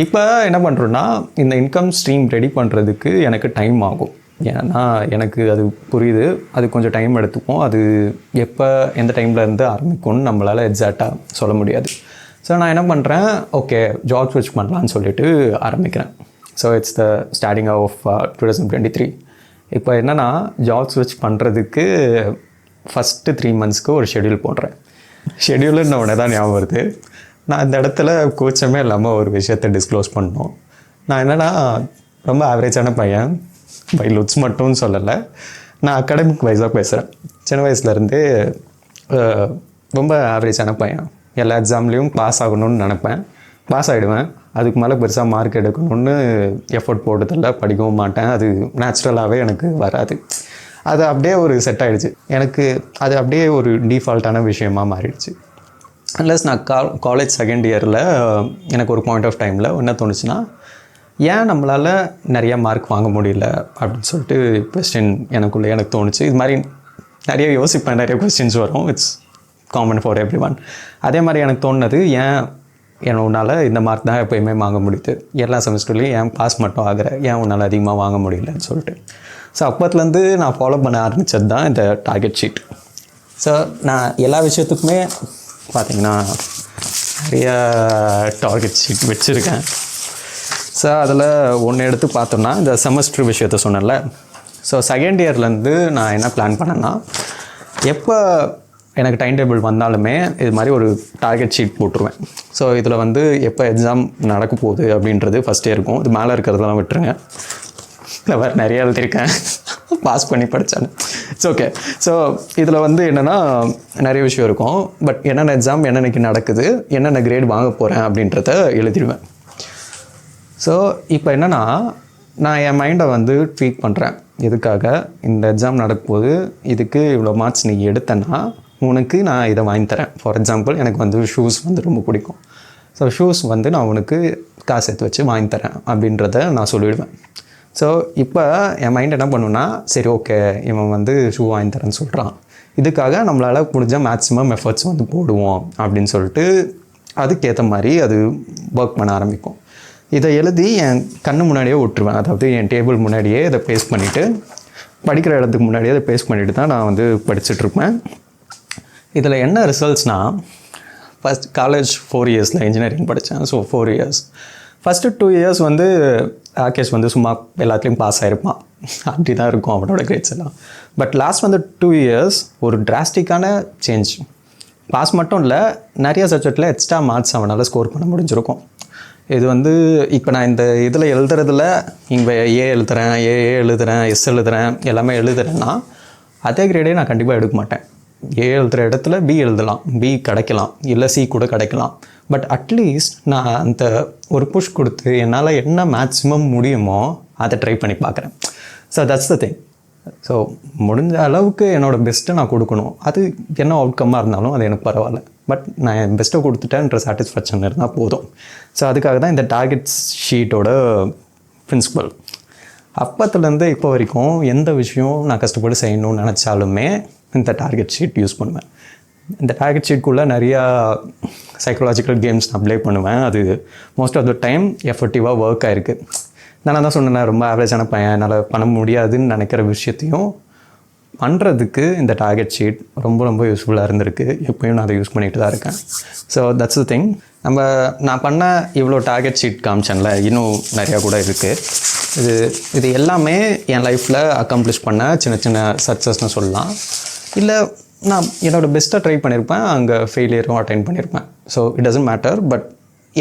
இப்போ என்ன பண்ணுறோன்னா, இந்த இன்கம் ஸ்ட்ரீம் ரெடி பண்ணுறதுக்கு எனக்கு டைம் ஆகும். ஏன்னா எனக்கு அது புரியுது, அது கொஞ்சம் டைம் எடுத்துக்கும். அது எப்போ எந்த டைமில் இருந்து ஆரம்பிக்கும்னு நம்மளால் எக்ஸாக்டாக சொல்ல முடியாது. ஸோ நான் என்ன பண்ணுறேன், ஓகே ஜாப் ஸ்விட்ச் பண்ணலான்னு சொல்லிட்டு ஆரம்பிக்கிறேன். So it's the starting of 2023. இப்போ என்னென்னா, ஜாப் ஸ்விட்ச் பண்ணுறதுக்கு ஃபஸ்ட்டு 3 மந்த்ஸ்க்கு ஒரு ஷெட்யூல் போடுறேன். ஷெட்யூலுன்னு உடனே தான் ஞாபகம் வருது. நான் இந்த இடத்துல கூச்சமே இல்லாமல் ஒரு விஷயத்தை டிஸ்க்ளோஸ் பண்ணோம். நான் என்னென்னா, ரொம்ப ஆவரேஜான பையன், பை லுக்ஸ் மட்டும் சொல்லலை, நான் அகாடமிக் வைஸாக பேசுகிறேன். சின்ன வயசுலேருந்தே ரொம்ப ஆவரேஜான பையன். எல்லா எக்ஸாம்லேயும் பாஸ் ஆகணும்னு நினப்பேன், பாஸ் ஆகிடுவேன். அதுக்கு மேலே பெருசாக மார்க் எடுக்கணும்னு எஃபோர்ட் போட்டதில்லை, படிக்கவும் மாட்டேன். அது நேச்சுரலாகவே எனக்கு வராது. அது அப்படியே ஒரு செட் ஆகிடுச்சு எனக்கு. அது அப்படியே ஒரு டிஃபால்ட்டான விஷயமாக மாறிடுச்சு. அன்லஸ் நான் காலேஜ் செகண்ட் இயரில் எனக்கு ஒரு பாயிண்ட் ஆஃப் டைமில் என்ன தோணுச்சுன்னா, ஏன் நம்மளால் நிறையா மார்க் வாங்க முடியல அப்படின்னு சொல்லிட்டு கொஸ்டின் எனக்கு தோணுச்சு. இது மாதிரி நிறைய யோசிப்பேன், நிறைய கொஸ்டின்ஸ் வரும். It's common for every one. அதே மாதிரி எனக்கு தோணுனது, ஏன் உன்னால் இந்த மார்க் தான் எப்போயுமே வாங்க முடியுது, எல்லா செமஸ்டர்லேயும் ஏன் பாஸ் மட்டும் ஆகிற, ஏன் உன்னால் அதிகமாக வாங்க முடியலன்னு சொல்லிட்டு. ஸோ அப்போத்துலேருந்து நான் ஃபாலோ பண்ண ஆரம்பித்தது தான் இந்த டார்கெட் ஷீட். ஸோ நான் எல்லா விஷயத்துக்குமே பார்த்திங்கன்னா நிறைய டார்கெட் ஷீட் வச்சுருக்கேன். ஸோ அதில் ஒன்று எடுத்து பார்த்தோம்னா இந்த செமஸ்டர் விஷயத்த சொன்னேன்ல. ஸோ செகண்ட் இயர்லேருந்து நான் என்ன பிளான் பண்ணேன்னா, எப்போ எனக்கு டைம் டேபிள் வந்தாலுமே இது மாதிரி ஒரு டார்கெட் ஷீட் போட்டுருவேன். ஸோ இதில் வந்து எப்போ எக்ஸாம் நடக்க போகுது அப்படின்றது ஃபஸ்ட்டே இருக்கும். இது மேலே இருக்கிறதெல்லாம் விட்டுருங்க, இல்லை வேறு நிறைய எழுதியிருக்கேன், பாஸ் பண்ணி படித்தான்னு. It's okay. ஸோ இதில் வந்து என்னென்னா நிறைய விஷயம் இருக்கும். பட் என்னென்ன எக்ஸாம் என்னென்னக்கு நடக்குது, என்னென்ன கிரேட் வாங்க போகிறேன் அப்படின்றத எழுதிடுவேன். ஸோ இப்போ என்னென்னா, நான் என் மைண்டை வந்து ட்வீக் பண்ணுறேன். எதுக்காக, இந்த எக்ஸாம் நடக்கும்போது இதுக்கு இவ்வளோ மார்க்ஸ் நீ எடுத்தேன்னா உனக்கு நான் இதை வாங்கி தரேன். ஃபார் எக்ஸாம்பிள், எனக்கு வந்து ஷூஸ் வந்து ரொம்ப பிடிக்கும். ஸோ ஷூஸ் வந்து நான் உனக்கு காசு எடுத்து வச்சு வாங்கி தரேன் அப்படின்றத நான் சொல்லிவிடுவேன். ஸோ இப்போ என் மைண்ட் என்ன பண்ணுன்னா, சரி ஓகே, இவன் வந்து ஷூ வாங்கி தரேன்னு சொல்கிறான், இதுக்காக நம்மளால் முடிஞ்ச மேக்ஸிமம் எஃபர்ட்ஸ் வந்து போடுவோம் அப்படின்னு சொல்லிட்டு அதுக்கேற்ற மாதிரி அது ஒர்க் பண்ண ஆரம்பிக்கும். இதை எழுதி என் கண்ணு முன்னாடியே விட்டுருவேன். அதாவது என் டேபிள் முன்னாடியே இதை பேஸ்ட் பண்ணிவிட்டு, படிக்கிற இடத்துக்கு முன்னாடியே இதை பேஸ்ட் பண்ணிவிட்டு தான் நான் வந்து படிச்சுட்ருப்பேன். இதில் என்ன ரிசல்ட்ஸ்னால், ஃபஸ்ட் காலேஜ் 4 இயர்ஸில் இன்ஜினியரிங் படித்தேன். ஸோ 4 இயர்ஸ், ஃபஸ்ட்டு 2 இயர்ஸ் வந்து ஆகேஷ் வந்து சும்மா எல்லாத்துலேயும் பாஸ் ஆகிருப்பான், அப்படி தான் இருக்கும் அவனோட கிரேட்ஸ் எல்லாம். பட் லாஸ்ட் வந்து 2 இயர்ஸ் ஒரு டிராஸ்டிக்கான சேஞ்ச். பாஸ் மட்டும் இல்லை, நிறைய சப்ஜெக்டில் எக்ஸ்ட்ரா மார்க்ஸ் அவனால் ஸ்கோர் பண்ண முடிஞ்சிருக்கும். இது வந்து இப்போ நான் இந்த இதில் எழுதுறதுல இங்கே ஏ எழுதுகிறேன், எஸ் எழுதுகிறேன், எல்லாமே எழுதுறேன்னா அதே கிரேடே நான் கண்டிப்பாக எடுக்க மாட்டேன். ஏ எழுதுகிற இடத்துல பி எழுதலாம், பி கிடைக்கலாம், இல்லை சி கூட கிடைக்கலாம். பட் அட்லீஸ்ட் நான் அந்த ஒரு புஷ் கொடுத்து என்னால் என்ன மேக்ஸிமம் முடியுமோ அதை ட்ரை பண்ணி பார்க்குறேன். So that's the thing. So முடிஞ்ச அளவுக்கு என்னோடய பெஸ்ட்டை நான் கொடுக்கணும். அது என்ன அவுட்கம்மாக இருந்தாலும் அது எனக்கு பரவாயில்ல. பட் நான் என் பெஸ்ட்டை கொடுத்துட்டேன்ற சாட்டிஸ்ஃபேக்ஷன் இருந்தால் போதும். ஸோ அதுக்காக தான் இந்த டார்கெட் ஷீட்டோட பிரின்சிபல். அப்பத்துலேருந்து இப்போ வரைக்கும் எந்த விஷயம் நான் கஷ்டப்பட்டு செய்யணும்னு நினச்சாலுமே இந்த டார்கெட் ஷீட் யூஸ் பண்ணுவேன். இந்த டார்கெட் ஷீட்குள்ளே நிறையா சைக்கலாஜிக்கல் கேம்ஸ் நான் ப்ளே பண்ணுவேன். அது மோஸ்ட் ஆஃப் த டைம் எஃபெக்டிவாக ஒர்க் ஆகிருக்கு. நான் தான் சொன்னேன், ரொம்ப ஆவரேஜான பையன், என்னால் பண்ண முடியாதுன்னு நினைக்கிற விஷயத்தையும் பண்ணுறதுக்கு இந்த டார்கெட் ஷீட் ரொம்ப ரொம்ப யூஸ்ஃபுல்லாக இருந்திருக்கு. எப்போயும் நான் அதை யூஸ் பண்ணிட்டு தான் இருக்கேன். So that's the thing. நான் பண்ண இவ்வளோ டார்கெட் ஷீட் காமிச்சேன்ல, இன்னும் நிறையா கூட இருக்குது. இது எல்லாமே என் லைஃப்பில் அக்கம்ப்ளிஷ் பண்ண சின்ன சின்ன சக்ஸஸ்னு சொல்லலாம். இல்லை நான் என்னோடய பெஸ்ட்டை ட்ரை பண்ணியிருப்பேன், அங்கே ஃபெயிலியரும் அட்டைன் பண்ணியிருப்பேன். So it doesn't matter. But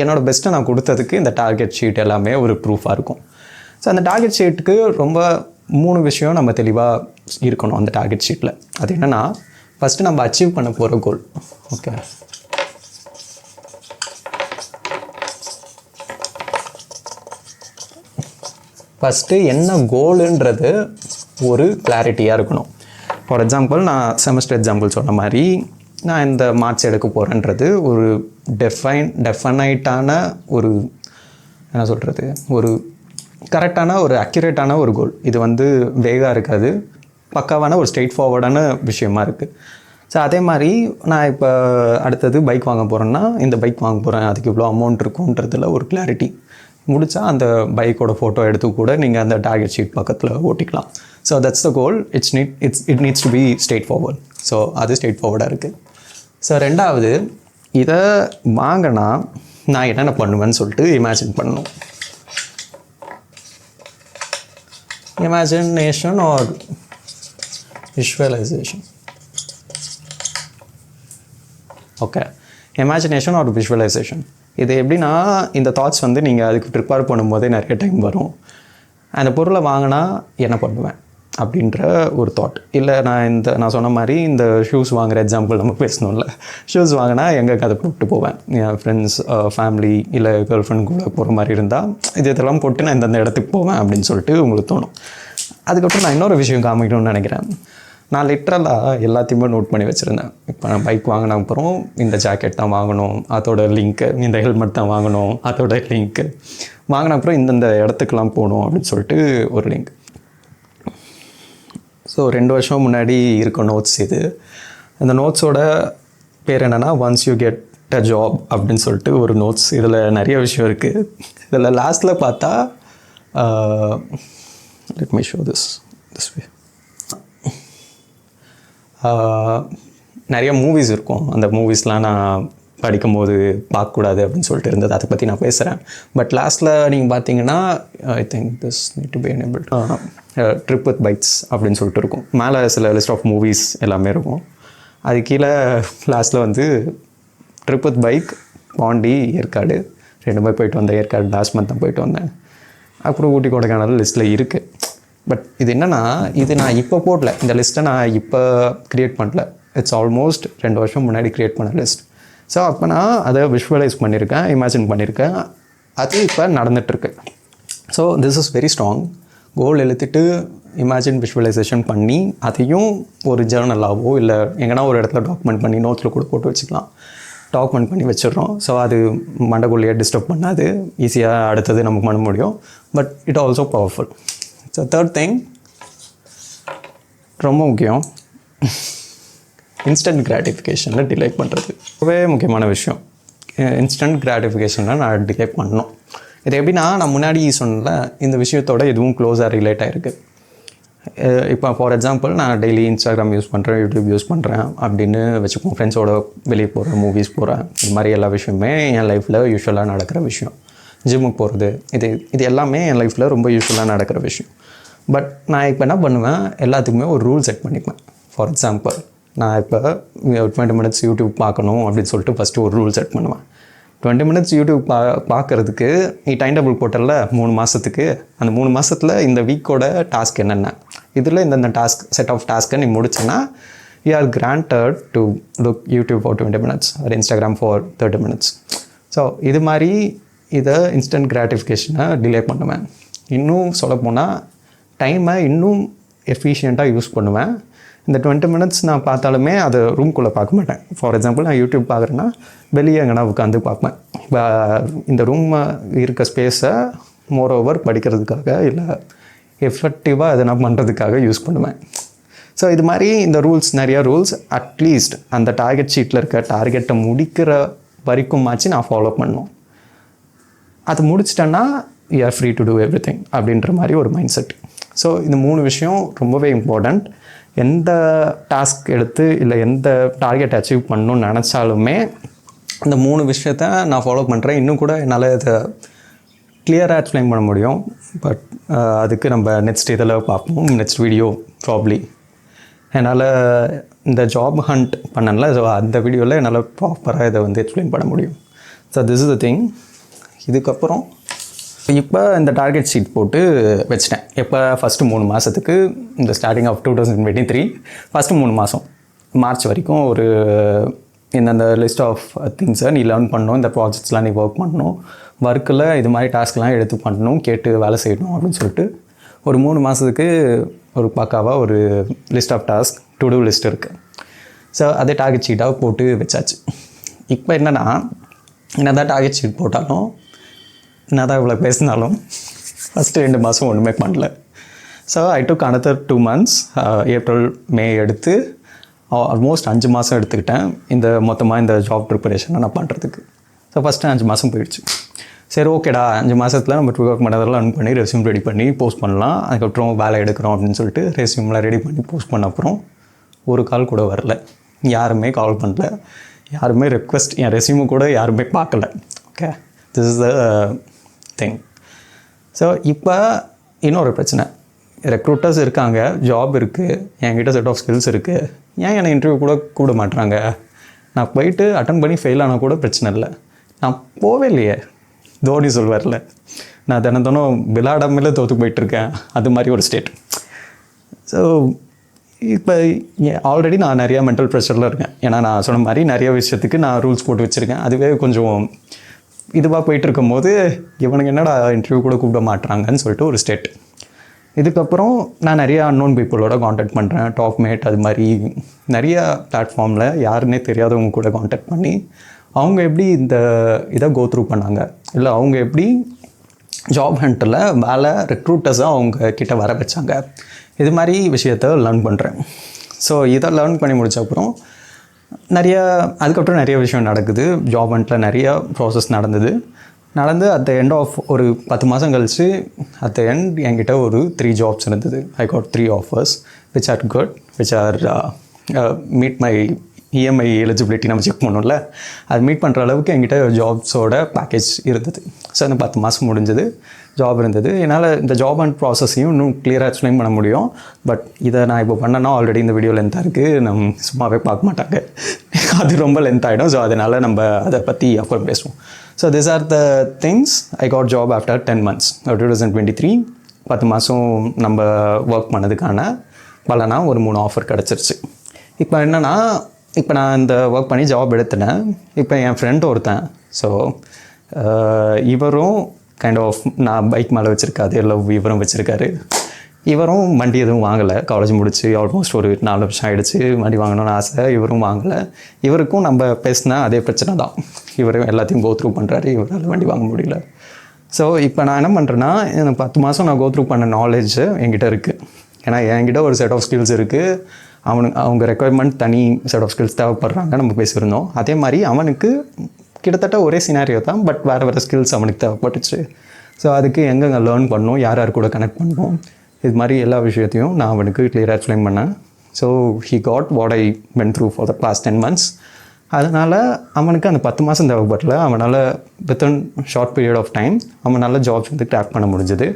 என்னோடய பெஸ்ட்டை நான் கொடுத்ததுக்கு இந்த டார்கெட் ஷீட் எல்லாமே ஒரு ப்ரூஃபாக இருக்கும். ஸோ அந்த டார்கெட் ஷீட்டுக்கு ரொம்ப 3 விஷயம் நம்ம தெளிவாக இருக்கணும் அந்த டார்கெட் ஷீட்டில். அது என்னென்னா, ஃபஸ்ட்டு நம்ம அச்சீவ் பண்ண போகிற கோல். ஓகே, ஃபஸ்ட்டு என்ன கோலுன்றது ஒரு கிளாரிட்டியாக இருக்கணும். ஃபார் எக்ஸாம்பிள், நான் செமஸ்டர் எக்ஸாம்பிள் சொன்ன மாதிரி, நான் இந்த மார்க்ஸ் எடுக்க போகிறேன்றது ஒரு டெஃபனைட்டான ஒரு என்ன சொல்கிறது, ஒரு கரெக்டான ஒரு அக்யூரேட்டான ஒரு கோல். இது வந்து வேகாக இருக்காது, பக்காவான ஒரு ஸ்ட்ரெயிட் ஃபார்வர்டான விஷயமா இருக்குது. ஸோ அதே மாதிரி நான் இப்போ அடுத்தது பைக் வாங்க போகிறேன்னா, இந்த பைக் வாங்க போகிறேன், அதுக்கு இவ்வளோ அமௌண்ட் இருக்குன்றதுல ஒரு கிளாரிட்டி முடித்தா அந்த பைக்கோட ஃபோட்டோ எடுத்து கூட நீங்கள் அந்த டார்கெட் ஷீட் பக்கத்தில் ஓட்டிக்கலாம். So that's the goal. It needs to be straightforward. So அது ஸ்ட்ரெயிட் ஃபார்வர்டாக இருக்குது. ஸோ ரெண்டாவது, இதை வாங்கினா நான் என்னென்ன பண்ணுவேன்னு சொல்லிட்டு இமேஜின் பண்ணணும். Imagination or visualization. Okay, imagination or visualisation. இது எப்படின்னா, இந்த தாட்ஸ் வந்து நீங்கள் அதுக்கு ப்ரிப்பேர் பண்ணும்போதே நிறைய டைம் வரும். அந்த பொருளை வாங்கினா என்ன பண்ணுவேன் அப்படின்ற ஒரு தாட். இல்லை நான் சொன்ன மாதிரி இந்த ஷூஸ் வாங்குகிற எக்ஸாம்பிள் நம்ம பேசணும்ல, ஷூஸ் வாங்கினா எங்கே அதை போட்டு போவேன், என் ஃப்ரெண்ட்ஸ், ஃபேமிலி, இல்லை கேர்ள் ஃப்ரெண்ட் கூட போகிற மாதிரி இருந்தால் இதெல்லாம் போட்டு நான் இந்தந்த இடத்துக்கு போவேன் அப்படின்னு சொல்லிட்டு உங்களுக்கு தோணும். அதுக்கப்புறம் நான் இன்னொரு விஷயம் காமிக்கணும்னு நினைக்கிறேன். நான் லிட்ரலாக எல்லாத்தையுமே நோட் பண்ணி வச்சுருந்தேன். இப்போ நான் பைக் வாங்கின அப்புறம் இந்த ஜாக்கெட் தான் வாங்கணும், அதோட லிங்க்கு, இந்த ஹெல்மெட் தான் வாங்கணும், அதோட லிங்க்கு, வாங்கின அப்புறம் இந்தந்த இடத்துக்கெலாம் போகணும் அப்படின்னு சொல்லிட்டு ஒரு லிங்க். ஸோ 2 வருஷம் முன்னாடி இருக்க நோட்ஸ் இது. இந்த நோட்ஸோட பேர் என்னென்னா once you get a job அப்படின்னு சொல்லிட்டு ஒரு நோட்ஸ். இதில் நிறைய விஷயம் இருக்குது. இதில் லாஸ்ட்டில் பார்த்தா let me show this way. நிறைய மூவிஸ் இருக்கும். அந்த மூவிஸ்லாம் நான் படிக்கும்போது பார்க்கக்கூடாது அப்படின்னு சொல்லிட்டு இருந்தது. அதை பற்றி நான் பேசுகிறேன். பட் லாஸ்ட்டில் நீங்கள் பார்த்தீங்கன்னா I think this need to be enabled trip with bikes அப்படின்னு சொல்லிட்டு இருக்கும். மேலே சில லிஸ்ட் ஆஃப் மூவிஸ் எல்லாமே இருக்கும். அது கீழே லாஸ்ட்டில் வந்து trip with bike Pondy Yercaud 2 போயிட்டு வந்தேன். ஏற்காடு லாஸ்ட் மந்த் தான் போயிட்டு வந்தேன். அப்புறம் ஊட்டி கொடைக்கானல் லிஸ்ட்டில் இருக்குது. பட் இது என்னென்னா, இது நான் இப்போ போடல. இந்த லிஸ்ட்டை நான் இப்போ க்ரியேட் பண்ணல. இட்ஸ் ஆல்மோஸ்ட் 2 வருஷம் முன்னாடி க்ரியேட் பண்ண லிஸ்ட். ஸோ அப்போ நான் அதை விஷுவலைஸ் பண்ணியிருக்கேன், இமேஜின் பண்ணியிருக்கேன். அது இப்போ நடந்துகிட்ருக்கு. So this is very strong. Goal எழுத்துட்டு இமேஜின் விஷுவலைசேஷன் பண்ணி அதையும் ஒரு ஜேர்னலாகவோ இல்லை எங்கன்னா ஒரு இடத்துல டாக்குமெண்ட் பண்ணி நோட்ஸில் கூட போட்டு வச்சுக்கலாம். டாக்குமெண்ட் பண்ணி வச்சிடுறோம். ஸோ அது மண்டக்குள்ளேயே டிஸ்டர்ப் பண்ணாது. ஈஸியாக அடுத்தது நமக்கு பண்ண முடியும். But it also powerful. So third thing ரொம்ப முக்கியம், இன்ஸ்டன்ட் கிராட்டிஃபிகேஷனில் டிலே பண்ணுறது ரொம்பவே முக்கியமான விஷயம். இன்ஸ்டன்ட் கிராட்டிஃபிகேஷனில் நான் டிலே பண்ணணும். இது எப்படின்னா, நான் முன்னாடி சொன்னல இந்த விஷயத்தோட எதுவும் க்ளோஸாக ரிலேட் ஆகிருக்கு. இப்போ ஃபார் எக்ஸாம்பிள் நான் டெய்லி இன்ஸ்டாகிராம் யூஸ் பண்ணுறேன், யூடியூப் யூஸ் பண்ணுறேன் அப்படின்னு வச்சுப்போம். ஃப்ரெண்ட்ஸோட வெளியே போகிறேன், மூவிஸ் போகிறேன். இது மாதிரி எல்லா விஷயமே என் லைஃப்பில் யூஸ்வலாக நடக்கிற விஷயம். ஜிம்முக்கு போகிறது, இது எல்லாமே என் லைஃப்பில் ரொம்ப யூஸ்வலாக நடக்கிற விஷயம். பட் நான் இப்போ என்ன பண்ணுவேன், எல்லாத்துக்குமே ஒரு ரூல் செட் பண்ணிப்பேன். ஃபார் எக்ஸாம்பிள் நான் இப்போ 20 மினிட்ஸ் யூடியூப் பார்க்கணும் அப்படின்னு சொல்லிட்டு ஃபஸ்ட்டு ஒரு ரூல் செட் பண்ணுவேன். 20 மினிட்ஸ் யூடியூப் பார்க்குறதுக்கு நீ டைம் டேபிள் போட்டல 3 மாதத்துக்கு. அந்த 3 மாதத்தில் இந்த வீக்கோட டாஸ்க் என்னென்ன, இதில் இந்த டாஸ்க் செட் ஆஃப் டாஸ்க்கை நீ முடிச்சேன்னா you are granted to look YouTube for 20 minutes or Instagram for 30 minutes. So இது மாதிரி இதை இன்ஸ்டன்ட் கிராட்டிஃபிகேஷனை டிலே பண்ணுவேன். இன்னும் சொல்லப்போனால் டைமை இன்னும் எஃபிஷியண்ட்டாக யூஸ் பண்ணுவேன். இந்த 20 மினிட்ஸ் நான் பார்த்தாலுமே அதை ரூம்குள்ளே பார்க்க மாட்டேன். ஃபார் எக்ஸாம்பிள் நான் யூடியூப் பார்க்குறேன்னா வெளியே எங்கன்னா உட்காந்து பார்ப்பேன். இப்போ இந்த ரூம் இருக்க ஸ்பேஸை மோர் ஓவர் படிக்கிறதுக்காக இல்லை எஃபெக்டிவாக அதை நான் பண்ணுறதுக்காக யூஸ் பண்ணுவேன். ஸோ இது மாதிரி இந்த நிறையா ரூல்ஸ் அட்லீஸ்ட் அந்த டார்கெட் ஷீட்டில் இருக்க டார்கெட்டை முடிக்கிற வரைக்குமாச்சு நான் ஃபாலோ பண்ணணும். அது முடிச்சிட்டேன்னா you are free to do everything அப்படின்ற மாதிரி ஒரு மைண்ட் செட். ஸோ இந்த 3 விஷயம் ரொம்பவே இம்பார்ட்டண்ட். எந்த டாஸ்க் எடுத்து இல்லை எந்த டார்கெட் அச்சீவ் பண்ணணும்னு நினச்சாலுமே இந்த 3 விஷயத்த நான் ஃபாலோ பண்ணுறேன். இன்னும் கூட என்னால் இதை கிளியராக எக்ஸ்பிளைன் பண்ண முடியும். பட் அதுக்கு நம்ம நெக்ஸ்ட் இதில் பார்ப்போம், நெக்ஸ்ட் வீடியோ ப்ராப்ளி. என்னால் இந்த ஜாப் ஹண்ட் பண்ணல, ஸோ அந்த வீடியோவில் என்னால் ப்ராப்பராக இதை வந்து எக்ஸ்பிளைன் பண்ண முடியும். So this is the thing. இதுக்கப்புறம் இப்போ இந்த டார்கெட் ஷீட் போட்டு வச்சிட்டேன். எப்போ ஃபஸ்ட்டு 3 மாதத்துக்கு இந்த ஸ்டார்டிங் ஆஃப் 2023 ஃபஸ்ட்டு 3 மாதம் மார்ச் வரைக்கும் ஒரு இந்தந்த லிஸ்ட் ஆஃப் திங்ஸை நீ லேர்ன் பண்ணணும், இந்த ப்ராஜெக்ட்ஸ்லாம் நீ ஒர்க் பண்ணணும், ஒர்க்கில் இது மாதிரி டாஸ்க்லாம் எடுத்து பண்ணணும், கேட்டு வேலை செய்யணும் அப்படின்னு சொல்லிட்டு ஒரு 3 மாதத்துக்கு ஒரு பக்காவாக ஒரு list of task to do list இருக்குது. ஸோ அதே டார்கெட் ஷீட்டாக போட்டு வச்சாச்சு. இப்போ என்னென்னா, என்னதான் டார்கெட் ஷீட் போட்டாலும் என்னதான் இவ்வளோ பேசினாலும் ஃபஸ்ட்டு 2 மாதம் ஒன்றுமே பண்ணல. So I took another 2 months, April May எடுத்து ஆல்மோஸ்ட் 5 மாதம் எடுத்துக்கிட்டேன் இந்த மொத்தமாக இந்த ஜாப் ப்ரிப்பரேஷனை நான் பண்ணுறதுக்கு. ஸோ ஃபஸ்ட்டு 5 மாதம் போயிடுச்சு. சரி ஓகேடா, 5 மாதத்தில் நம்ம ஒர்க் பண்ணதெல்லாம் ரன் பண்ணி ரெஸ்யூம் ரெடி பண்ணி போஸ்ட் பண்ணலாம். அதுக்கப்புறம் வேலை எடுக்கிறோம் அப்படின்னு சொல்லிட்டு ரெஸ்யூம்லாம் ரெடி பண்ணி போஸ்ட் பண்ண அப்புறம் ஒரு கால் கூட வரல, யாருமே கால் பண்ணல, யாருமே ரெக்வெஸ்ட் என் ரெஸ்யூமு கூட யாருமே பார்க்கல. Okay, this is the thing. So இப்போ இன்னொரு பிரச்சனை, ரெக்ரூட்டர்ஸ் இருக்காங்க, ஜாப் இருக்குது, என்கிட்ட செட் ஆஃப் ஸ்கில்ஸ் இருக்குது, ஏன் என்னை இன்டர்வியூ கூட கூட மாட்டுறாங்க? நான் போயிட்டு அட்டன் பண்ணி ஃபெயில் ஆனால் கூட பிரச்சனை இல்லை, நான் போவே இல்லையே. தோனி சொல்வார்ல, நான் தினம் விளையாடாமலே தோற்று போயிட்டுருக்கேன், அது மாதிரி ஒரு ஸ்டேட். ஸோ இப்போ ஆல்ரெடி நான் நிறையா மென்டல் ப்ரெஷரில் இருக்கேன். ஏன்னா நான் சொன்ன மாதிரி நிறைய விஷயத்துக்கு நான் ரூல்ஸ் போட்டு வச்சுருக்கேன். அதுவே கொஞ்சம் இதுவாக போயிட்டுருக்கும் போது இவனுக்கு என்னடா இன்டர்வியூ கூட கூப்பிட மாட்டுறாங்கன்னு சொல்லிட்டு ஒரு ஸ்டேட். இதுக்கப்புறம் நான் நிறையா அன்னோன் பீப்புளோட காண்டாக்ட் பண்ணுறேன், டாக்மேட் அது மாதிரி நிறையா பிளாட்ஃபார்மில் யாருன்னே தெரியாதவங்க கூட காண்டாக்ட் பண்ணி அவங்க எப்படி இந்த இதை கோ த்ரூ பண்ணாங்க, இல்லை அவங்க எப்படி ஜாப் ஹண்ட்டில் வேலை ரெக்ரூட்டர்ஸாக அவங்க கிட்ட வர வச்சாங்க. இது மாதிரி விஷயத்த லேர்ன் பண்ணுறேன். ஸோ இதை லேர்ன் பண்ணி முடிச்ச அப்புறம் அதுக்கப்புறம் நிறைய விஷயம் நடக்குது. ஜாப் ஹண்ட்டில் நிறைய ப்ராசஸ் நடந்து அட் த எண்ட் ஆஃப் ஒரு 10 மாதம் கழித்து அட் த எண்ட் என்கிட்ட ஒரு 3 ஜாப்ஸ் இருந்தது. I got 3 offers which are good, which are meet my EMI eligibility நம்ம செக் பண்ணோம்ல, அது மீட் பண்ணுற அளவுக்கு என்கிட்ட ஜாப்ஸோட பேக்கேஜ் இருந்தது. ஸோ அந்த 10 மாதம் முடிஞ்சது, ஜாப் இருந்தது. என்னால் இந்த ஜாப் அண்ட் ப்ராசஸையும் இன்னும் கிளியராக எக்ஸ்பிளைன் பண்ண முடியும். பட் இதை நான் இப்போ பண்ணேன்னா ஆல்ரெடி இந்த வீடியோ லென்த்தாக இருக்குது, நம்ம சும்மாவே பார்க்க மாட்டாங்க, அது ரொம்ப லென்த் ஆகிடும். ஸோ அதனால் நம்ம அதை பற்றி அப்புறம் பேசுவோம். So this are the things. I got job after 10 months 2023. 10 மாதம் நம்ம ஒர்க் பண்ணதுக்கான பலனா ஒரு 3 ஆஃபர் கிடச்சிருச்சு. இப்போ என்னென்னா, இப்போ நான் இந்த ஒர்க் பண்ணி ஜாப் எடுத்துனேன். இப்போ என் ஃப்ரெண்ட் ஒருத்தன், ஸோ இவரும் கைண்ட் ஆஃப் நான் பைக் மேலே வச்சுருக்காது எல்லாம் இவரும் வச்சுருக்காரு. இவரும் வண்டி எதுவும் வாங்கலை, காலேஜ் முடிச்சு ஆல்மோஸ்ட் ஒரு 4 வருஷம் ஆகிடுச்சு. வண்டி வாங்கணும்னு ஆசை, இவரும் வாங்கலை. இவருக்கும் நம்ம பேசினா அதே பிரச்சனை தான், இவரும் எல்லாத்தையும் கோ த்ரூ பண்ணுறாரு, இவரால் வண்டி வாங்க முடியல. ஸோ இப்போ நான் என்ன பண்ணுறேன்னா, எனக்கு 10 மாதம் நான் கோ த்ரூ பண்ண நாலேஜ் என்கிட்ட இருக்குது. ஏன்னா என்கிட்ட ஒரு செட் ஆஃப் ஸ்கில்ஸ் இருக்குது, அவங்க ரெக்குயர்மெண்ட் தனி செட் ஆஃப் ஸ்கில்ஸ் தேவைப்படுறாங்க, நம்ம பேசியிருந்தோம். அதே மாதிரி அவனுக்கு கிட்டத்தட்ட ஒரே சினாரியோ தான், பட் வேறு ஸ்கில்ஸ் அவனுக்கு தேவைப்பட்டுச்சு. ஸோ அதுக்கு எங்கெங்கே லேர்ன் பண்ணணும், யார் கூட கனெக்ட் பண்ணணும், இது மாதிரி எல்லா விஷயத்தையும் நான் அவனுக்கு கிளியராக எக்ஸ்பிளைன் பண்ணேன். So he got what I went through for the past 10 months. அதனால் அவனுக்கு அந்த 10 மாதம் தேவைப்படல, அவனால் within short period of time அவனால் ஜாப்ஸ் வந்து கிராக் பண்ண முடிஞ்சது.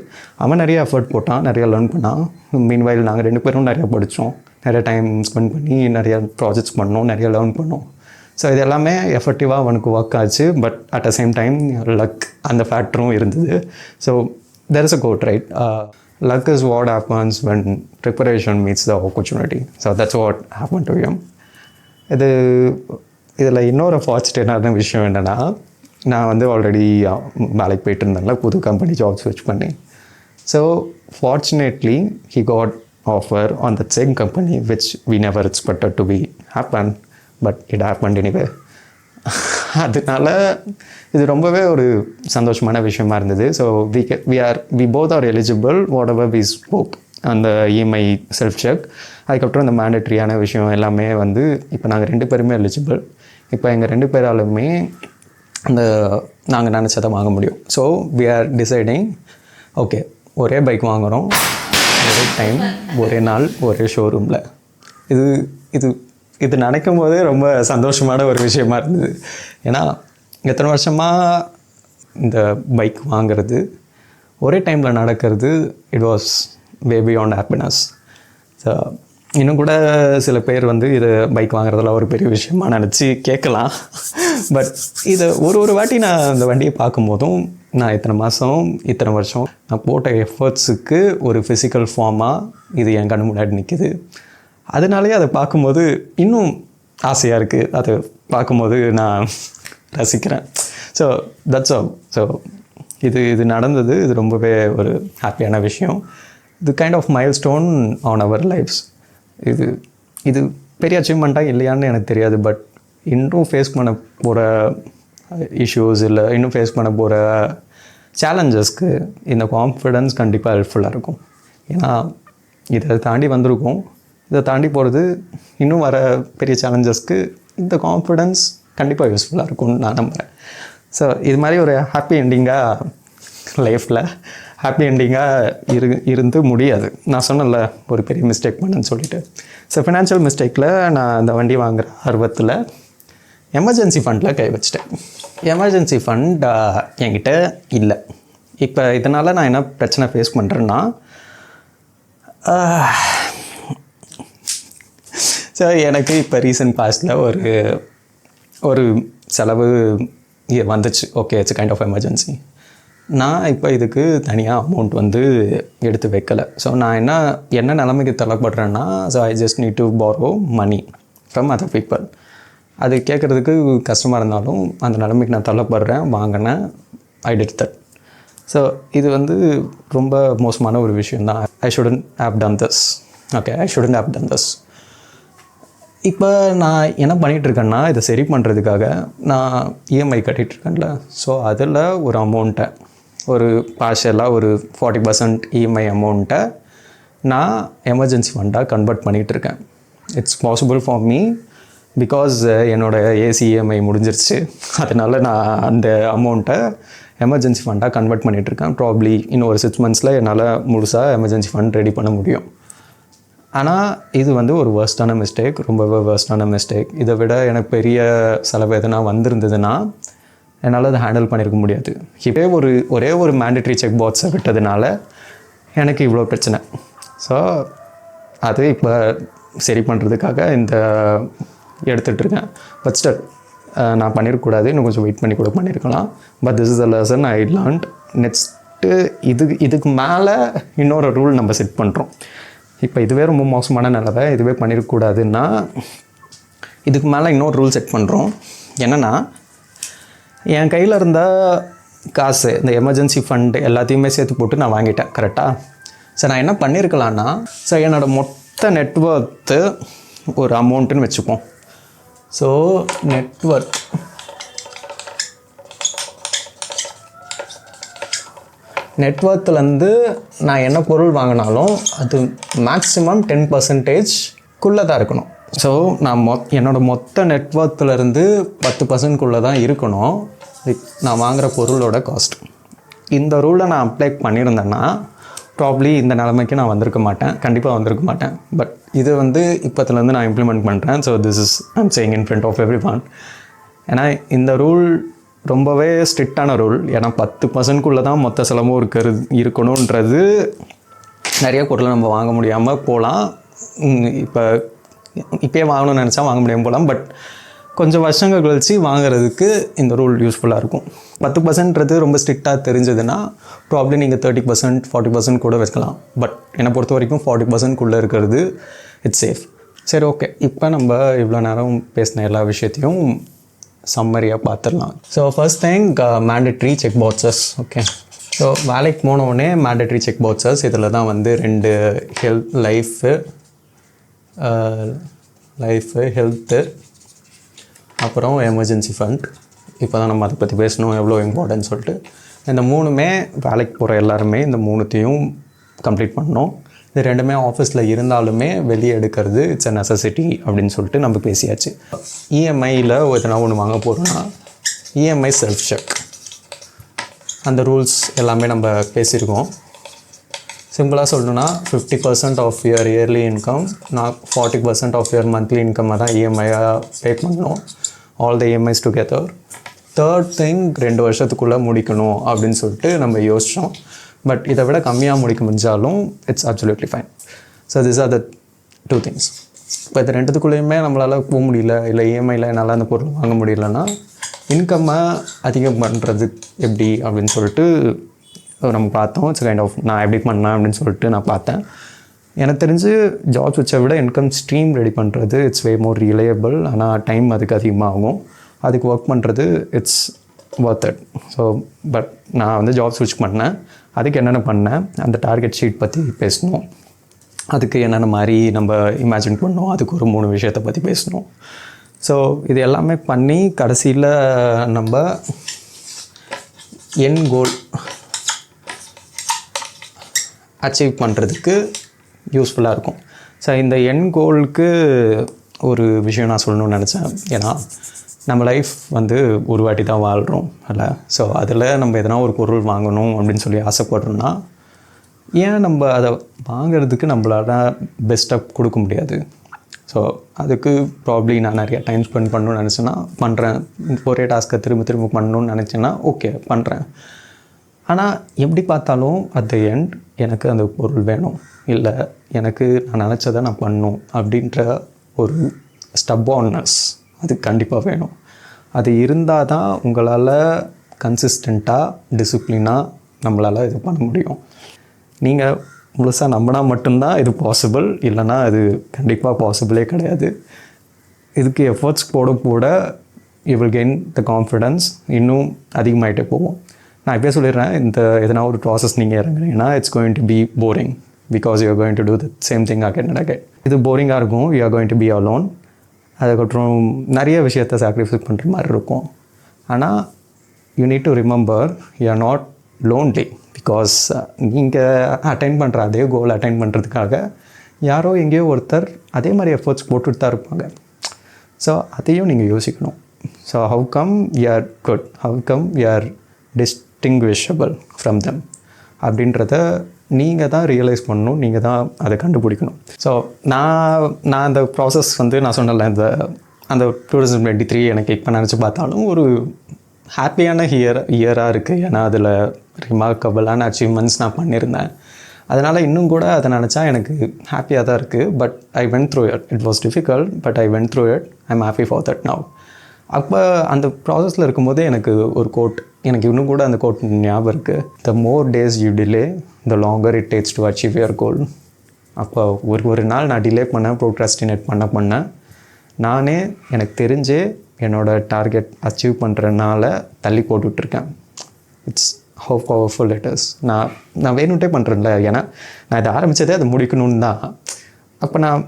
அவன் நிறைய எஃபர்ட் போட்டான், நிறையா லேர்ன் பண்ணான். மீன்வைல் நாங்கள் 2 பேரும் நிறையா படித்தோம், நிறைய டைம் ஸ்பெண்ட் பண்ணி நிறையா ப்ராஜெக்ட்ஸ் பண்ணோம், நிறையா லேர்ன் பண்ணோம். ஸோ இது எல்லாமே எஃபெக்டிவாக அவனுக்கு ஒர்க் ஆச்சு. But at the same time luck அந்த ஃபேக்டரும் இருந்தது. So there is a quote, right? Luck is what happens when preparation meets the opportunity. So that's what happen to him. இதில் இன்னொரு ஃபார்ச்சுனேட்டான விஷயம் என்னென்னா, நான் வந்து ஆல்ரெடி வேலைக்கு போயிட்டு இருந்தேன்ல, புது கம்பெனி ஜாப் ஸ்விட்ச் பண்ணி. So fortunately he got offer on the same company which we never expected to be happen, but it happened anyway. அதனால இது ரொம்பவே ஒரு சந்தோஷமான விஷயமா இருந்தது. So we both are eligible whatever we spoke, அந்த இஎம்ஐ செல்ஃப் செக், அதுக்கப்புறம் இந்த மேண்டட்ரியான விஷயம் எல்லாமே வந்து இப்போ நாங்கள் 2 பேருமே எலிஜிபிள். இப்போ எங்கள் 2 பேராலுமே அந்த நாங்கள் நினச்சதை வாங்க முடியும். So we are deciding, okay ஒரே பைக் வாங்குகிறோம், ஒரே டைம், ஒரே நாள், ஒரே ஷோரூமில். இது நினைக்கும் போதே ரொம்ப சந்தோஷமான ஒரு விஷயமா இருந்தது. ஏன்னா எத்தனை வருஷமாக இந்த பைக் வாங்கிறது, ஒரே டைமில் நடக்கிறது, it was way beyond happiness. So இன்னும் கூட சில பேர் வந்து இது பைக் வாங்குறதுல ஒரு பெரிய விஷயமா நினச்சி கேட்கலாம். பட் இது ஒரு வாட்டி நான் இந்த வண்டியை பார்க்கும்போதும், நான் இத்தனை மாதம் இத்தனை வருஷம் நான் போட்ட எஃபர்ட்ஸுக்கு ஒரு ஃபிசிக்கல் ஃபார்மாக இது என் கண்ணு முன்னாடி நிற்கிது. அதனாலேயே அதை பார்க்கும்போது இன்னும் ஆசையாக இருக்குது, அதை பார்க்கும்போது நான் ரசிக்கிறேன். So that's all. ஸோ இது நடந்தது, இது ரொம்பவே ஒரு ஹாப்பியான விஷயம். இது kind of milestone on our lives. இது பெரிய அச்சீவ்மெண்ட்டாக இல்லையான்னு எனக்கு தெரியாது. பட் இன்னும் ஃபேஸ் பண்ண போகிற இஷ்யூஸ், இல்லை இன்னும் ஃபேஸ் பண்ண போகிற சேலஞ்சஸ்க்கு இந்த கான்ஃபிடென்ஸ் கண்டிப்பாக ஹெல்ப்ஃபுல்லாக இருக்கும். ஏன்னா இதை தாண்டி வந்திருக்கோம், இதை தாண்டி போகிறது இன்னும் வர பெரிய சேலஞ்சஸ்க்கு இந்த கான்ஃபிடென்ஸ் கண்டிப்பாக யூஸ்ஃபுல்லாக இருக்கும்னு நான் நம்புகிறேன். ஸோ இது மாதிரி ஒரு ஹாப்பி எண்டிங்காக லைஃப்பில் ஹாப்பி எண்டிங்காக இருந்து முடியாது. நான் சொன்னல ஒரு பெரிய மிஸ்டேக் பண்ணேன்னு சொல்லிட்டு. ஸோ ஃபினான்ஷியல் மிஸ்டேக்கில் நான் அந்த வண்டி வாங்குகிற ஆர்வத்தில் எமர்ஜென்சி ஃபண்டில் கை வச்சிட்டேன். எமர்ஜென்சி ஃபண்ட் என்கிட்ட இல்லை. இப்போ இதனால் நான் என்ன பிரச்சனை ஃபேஸ் பண்ணுறேன்னா, ஸோ எனக்கு இப்போ ரீசன்ட் பாஸ்டில் ஒரு செலவு வந்துச்சு. Okay, it's kind of emergency. நான் இப்போ இதுக்கு தனியாக அமௌண்ட் வந்து எடுத்து வைக்கலை. ஸோ நான் என்ன நிலைமைக்கு தள்ளப்படுறேன்னா, so I just need to borrow money from other people. அது கேட்குறதுக்கு கஷ்டமாக இருந்தாலும் அந்த நிலைமைக்கு நான் தள்ளப்படுறேன், வாங்கினேன், ஐ டிட் தட். ஸோ இது வந்து ரொம்ப மோசமான ஒரு விஷயம் தான். I shouldn't have done this. Okay, I shouldn't have done this. இப்போ நான் என்ன பண்ணிகிட்ருக்கேன்னா, இதை சரி பண்ணுறதுக்காக நான் இஎம்ஐ கட்டிகிட்ருக்கேன்ல, ஸோ அதில் ஒரு அமௌண்ட்டை ஒரு பார்ஷலாக ஒரு 40% இஎம்ஐ அமௌண்ட்டை நான் எமர்ஜென்சி ஃபண்டாக கன்வெர்ட் பண்ணிகிட்ருக்கேன். It's possible for me because என்னோடய ஏசிஇஎம்ஐ முடிஞ்சிருச்சு. அதனால் நான் அந்த அமௌண்ட்டை எமர்ஜென்சி ஃபண்டாக கன்வெர்ட் பண்ணிகிட்ருக்கேன். ப்ராப்ளி இன்னும் ஒரு 6 monthஸில் என்னால் முழுசாக எமர்ஜென்சி ஃபண்ட் ரெடி பண்ண முடியும். ஆனால் இது வந்து ஒரு வேர்ஸ்டான மிஸ்டேக், ரொம்பவே வேர்ஸ்டான மிஸ்டேக். இதை விட எனக்கு பெரிய செலவு எதுனா வந்திருந்ததுன்னா என்னால் அதை ஹேண்டில் பண்ணியிருக்க முடியாது. ஒரே ஒரு மேண்டட்ரி செக் பாக்ஸை விட்டதுனால எனக்கு இவ்வளோ பிரச்சனை. ஸோ அது இப்போ சரி பண்ணுறதுக்காக இந்த எடுத்துகிட்ருக்கேன். பட் ஸ்டில் நான் பண்ணியிருக்கக்கூடாது, இன்னும் கொஞ்சம் வெயிட் பண்ணி கூட பண்ணியிருக்கலாம். But this is a lesson I learnt. Next இதுக்கு மேலே இன்னொரு ரூல் நம்ம செட் பண்ணுறோம். இப்போ இதுவே ரொம்ப மோசமான நிலவை, இதுவே பண்ணியிருக்கக்கூடாதுன்னா இதுக்கு மேலே இன்னொரு ரூல் செட் பண்ணுறோம். என்னென்னா, என் கையில் இருந்த காசு, இந்த எமர்ஜென்சி ஃபண்டு எல்லாத்தையுமே சேர்த்து போட்டு நான் வாங்கிட்டேன். கரெக்டாக? சார் நான் என்ன பண்ணியிருக்கலான்னா, சார் என்னோடய மொத்த நெட்ஒர்த்து ஒரு அமௌண்ட்டுன்னு வச்சுப்போம். ஸோ நெட்ஒர்த்துலேருந்து நான் என்ன பொருள் வாங்கினாலும் அது மேக்ஸிமம் 10%க்குள்ளே தான் இருக்கணும். ஸோ நான் என்னோடய மொத்த நெட்ஒர்த்துலேருந்து 10%க்குள்ளே தான் இருக்கணும் நான் வாங்குகிற பொருளோட காஸ்ட். இந்த ரூலை நான் அப்ளை பண்ணியிருந்தேன்னா ப்ராப்ளி இந்த நிலைமைக்கு நான் வந்திருக்க மாட்டேன், கண்டிப்பாக வந்திருக்க மாட்டேன். பட் இது வந்து இப்போத்துலேருந்து நான் இம்ப்ளிமெண்ட் பண்ணுறேன். So this is I'm saying in front of everyone. ஏன்னா இந்த ரூல் ரொம்பவே ஸ்ட்ரிக்டான ரூல். ஏன்னா 10%க்குள்ளே தான் மொத்த செலவும் இருக்கணுன்றது நிறைய பொருளை நம்ம வாங்க முடியாமல் போகலாம். இப்போயே வாங்கணும்னு நினச்சா வாங்க முடியாமல் போகலாம். பட் கொஞ்சம் வருஷங்கள் கழித்து வாங்குறதுக்கு இந்த ரூல் யூஸ்ஃபுல்லாக இருக்கும். 10%ன்றது ரொம்ப ஸ்ட்ரிக்டாக தெரிஞ்சதுன்னா ப்ராப்ளி நீங்கள் 30%, 40% கூட வைக்கலாம். பட் என்னை பொறுத்த வரைக்கும் 40%க்குள்ளே இருக்கிறது இட்ஸ் சேஃப். சரி, ஓகே. இப்போ நம்ம இவ்வளோ நேரம் பேசின எல்லா விஷயத்தையும் சம்மரியாக பார்த்துடலாம். So first thing, mandatory check boxes. Okay, so வேலைக்கு போனோடனே மேண்டட்ரி செக் பாக்ஸஸ் இதில் தான் வந்து 2 ஹெல்த்து அப்புறம் எமர்ஜென்சி ஃபண்ட். இப்போ தான் நம்ம அதை பற்றி பேசணும், எவ்வளோ இம்பார்ட்டன்ட் சொல்லிட்டு. இந்த 3மே வேலைக்கு போகிற எல்லாருமே இந்த 3த்தையும் கம்ப்ளீட் பண்ணணும். இது 2மே ஆஃபீஸில் இருந்தாலுமே வெளியே எடுக்கிறது இட்ஸ் அ நெசசிட்டி அப்படின்னு சொல்லிட்டு நம்ம பேசியாச்சு. இஎம்ஐயில் எதனா ஒன்று வாங்க போகிறோன்னா இஎம்ஐ செல்ஃப் செக், அந்த ரூல்ஸ் எல்லாமே நம்ம பேசியிருக்கோம். சிம்பிளாக சொல்லணுன்னா 50% ஆஃப் யுவர் இயர்லி இன்கம், நான் 40% ஆஃப் யுவர் மந்த்லி இன்கம்மை தான் இஎம்ஐயாக பே பண்ணணும். All the EMIs together. Third thing, 2 வருஷத்துக்குள்ளே முடிக்கணும் அப்படின்னு சொல்லிட்டு நம்ம யோசித்தோம். பட் இதை விட கம்மியாக முடிக்க முடிஞ்சாலும் it's absolutely fine. So this are the 2 things. இப்போ இது 2த்துக்குள்ளேயுமே நம்மளால் போக முடியல, இல்லை இஎம்ஐயில் என்னால் அந்த பொருள் வாங்க முடியலன்னா இன்கம்மை அதிகம் பண்ணுறது எப்படி அப்படின்னு சொல்லிட்டு நம்ம பார்த்தோம். இட்ஸ் கைண்ட் ஆஃப் நான் எப்படி பண்ணேன் அப்படின்னு சொல்லிட்டு நான் பார்த்தேன். எனக்கு தெரிஞ்சு ஜாப் ஸ்விட்சை விட இன்கம் ஸ்ட்ரீம் ரெடி பண்ணுறது இட்ஸ் வே மோர் ரிலையபிள். ஆனால் டைம் அதுக்கு அதிகமாகும். அதுக்கு ஒர்க் பண்ணுறது it's worth it. So but நான் வந்து ஜாப் ஸ்விட்ச் பண்ணேன். அதுக்கு என்னென்ன பண்ணேன், அந்த டார்கெட் ஷீட் பற்றி பேசணும். அதுக்கு என்னென்ன மாதிரி நம்ம இமேஜின் பண்ணோம், அதுக்கு ஒரு 3 விஷயத்தை பற்றி பேசணும். ஸோ இது எல்லாமே பண்ணி கடைசியில் நம்ம என் கோல் அச்சீவ் பண்ணுறதுக்கு யூஸ்ஃபுல்லாக இருக்கும். ஸோ இந்த என் கோலுக்கு ஒரு விஷயம் நான் சொல்லணும்னு நினச்சேன். ஏன்னா நம்ம லைஃப் வந்து ஒரு வாட்டி தான் வாழ்கிறோம் இல்லை? ஸோ அதில் நம்ம எதனா ஒரு பொருள் வாங்கணும் அப்படின்னு சொல்லி ஆசைப்படுறோன்னா ஏன் நம்ம அதை வாங்கிறதுக்கு நம்மளால பெஸ்ட்டாக கொடுக்க முடியாது? ஸோ அதுக்கு ப்ராப்ளி நான் நிறையா டைம் ஸ்பெண்ட் பண்ணணும்னு நினச்சேன்னா பண்ணுறேன். ஒரே டாஸ்க்கை திரும்ப திரும்ப பண்ணணும்னு நினச்சேன்னா ஓகே பண்ணுறேன். ஆனால் எப்படி பார்த்தாலும் அட் த எண்ட் எனக்கு அந்த பொருள் வேணும், இல்லை எனக்கு நான் நினச்சதை நான் பண்ணணும் அப்படின்ற ஒரு ஸ்டப்பான்னஸ் அது கண்டிப்பாக வேணும். அது இருந்தால் தான் உங்களால் கன்சிஸ்டண்ட்டாக டிசிப்ளினாக நம்மளால் இது பண்ண முடியும். நீங்கள் முழுசாக நம்பினா மட்டும்தான் இது பாசிபிள், இல்லைனா அது கண்டிப்பாக பாசிபிளே கிடையாது. இதுக்கு எஃபர்ட்ஸ் போட you will gain the confidence இன்னும் அதிகமாகிட்டே போகும். நான் இப்போயே சொல்லிடுறேன், இந்த எதனா ஒரு ப்ராசஸ் நீங்கள் இறங்குறீங்கன்னா it's going to be boring because you are going to do the same thing again and again. இது போரிங்காக இருக்கும். You are going to be alone. அதுக்கப்புறம் நிறைய விஷயத்தை சாக்ரிஃபைஸ் பண்ணுற மாதிரி இருக்கும். ஆனால் you need to remember you are not lonely because நீங்கள் அட்டைன் பண்ணுற அதே கோல் அட்டைன் பண்ணுறதுக்காக யாரோ எங்கேயோ ஒருத்தர் அதே மாதிரி எஃபர்ட்ஸ் போட்டுட்டு தான் இருப்பாங்க. ஸோ அதையும் நீங்கள் யோசிக்கணும். So how come you are good, how come you are distinguishable from them அப்படின்றத நீங்கள் தான் ரியலைஸ் பண்ணணும், நீங்கள் தான் அதை கண்டுபிடிக்கணும். ஸோ நான் அந்த ப்ராசஸ் வந்து நான் சொன்னல அந்த 2023 எனக்கு இப்போ நினச்சி பார்த்தாலும் ஒரு ஹாப்பியான இயராக இருக்குது. ஏன்னா அதில் ரிமார்க்கபிளான அச்சீவ்மெண்ட்ஸ் நான் பண்ணியிருந்தேன். அதனால் இன்னும் கூட அதை நினச்சா எனக்கு ஹாப்பியாக தான் இருக்குது. But I went through it. It was difficult but I went through it. I am happy for that now. அப்போ அந்த ப்ராசஸில் இருக்கும்போதே எனக்கு ஒரு கோட், எனக்கு இன்னும் கூட அந்த கோட் ஞாபகம் இருக்குது. The more days you delay the longer it takes to achieve your goal. அப்போ ஒரு நாள் நான் டிலே பண்ணேன், ப்ரோக்ராஸ்டினேட் பண்ணேன். நானே எனக்கு தெரிஞ்சே என்னோடய டார்கெட் அச்சீவ் பண்ணுறனால தள்ளி போட்டுட்ருக்கேன். It's how powerful it is. நான் வேணுன்ட்டே பண்ணுறேன்ல, ஏன்னா நான் இதை ஆரம்பித்ததே அதை முடிக்கணும்னு தான். அப்போ நான்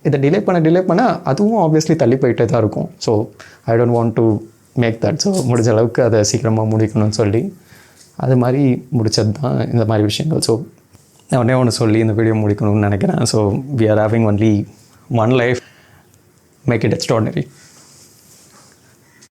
இதை டிலே பண்ண அதுவும் ஆப்வியஸ்லி தள்ளி போயிட்டே தான் இருக்கும். So I don't want to make that. So முடிஞ்ச அளவுக்கு அதை சீக்கிரமாக முடிக்கணும்னு சொல்லி அது மாதிரி முடித்தது தான் இந்த மாதிரி விஷயங்கள். ஸோ நான் ஒன்று சொல்லி இந்த வீடியோ முடிக்கணும்னு நினைக்கிறேன். So we are having only one life, make it extraordinary.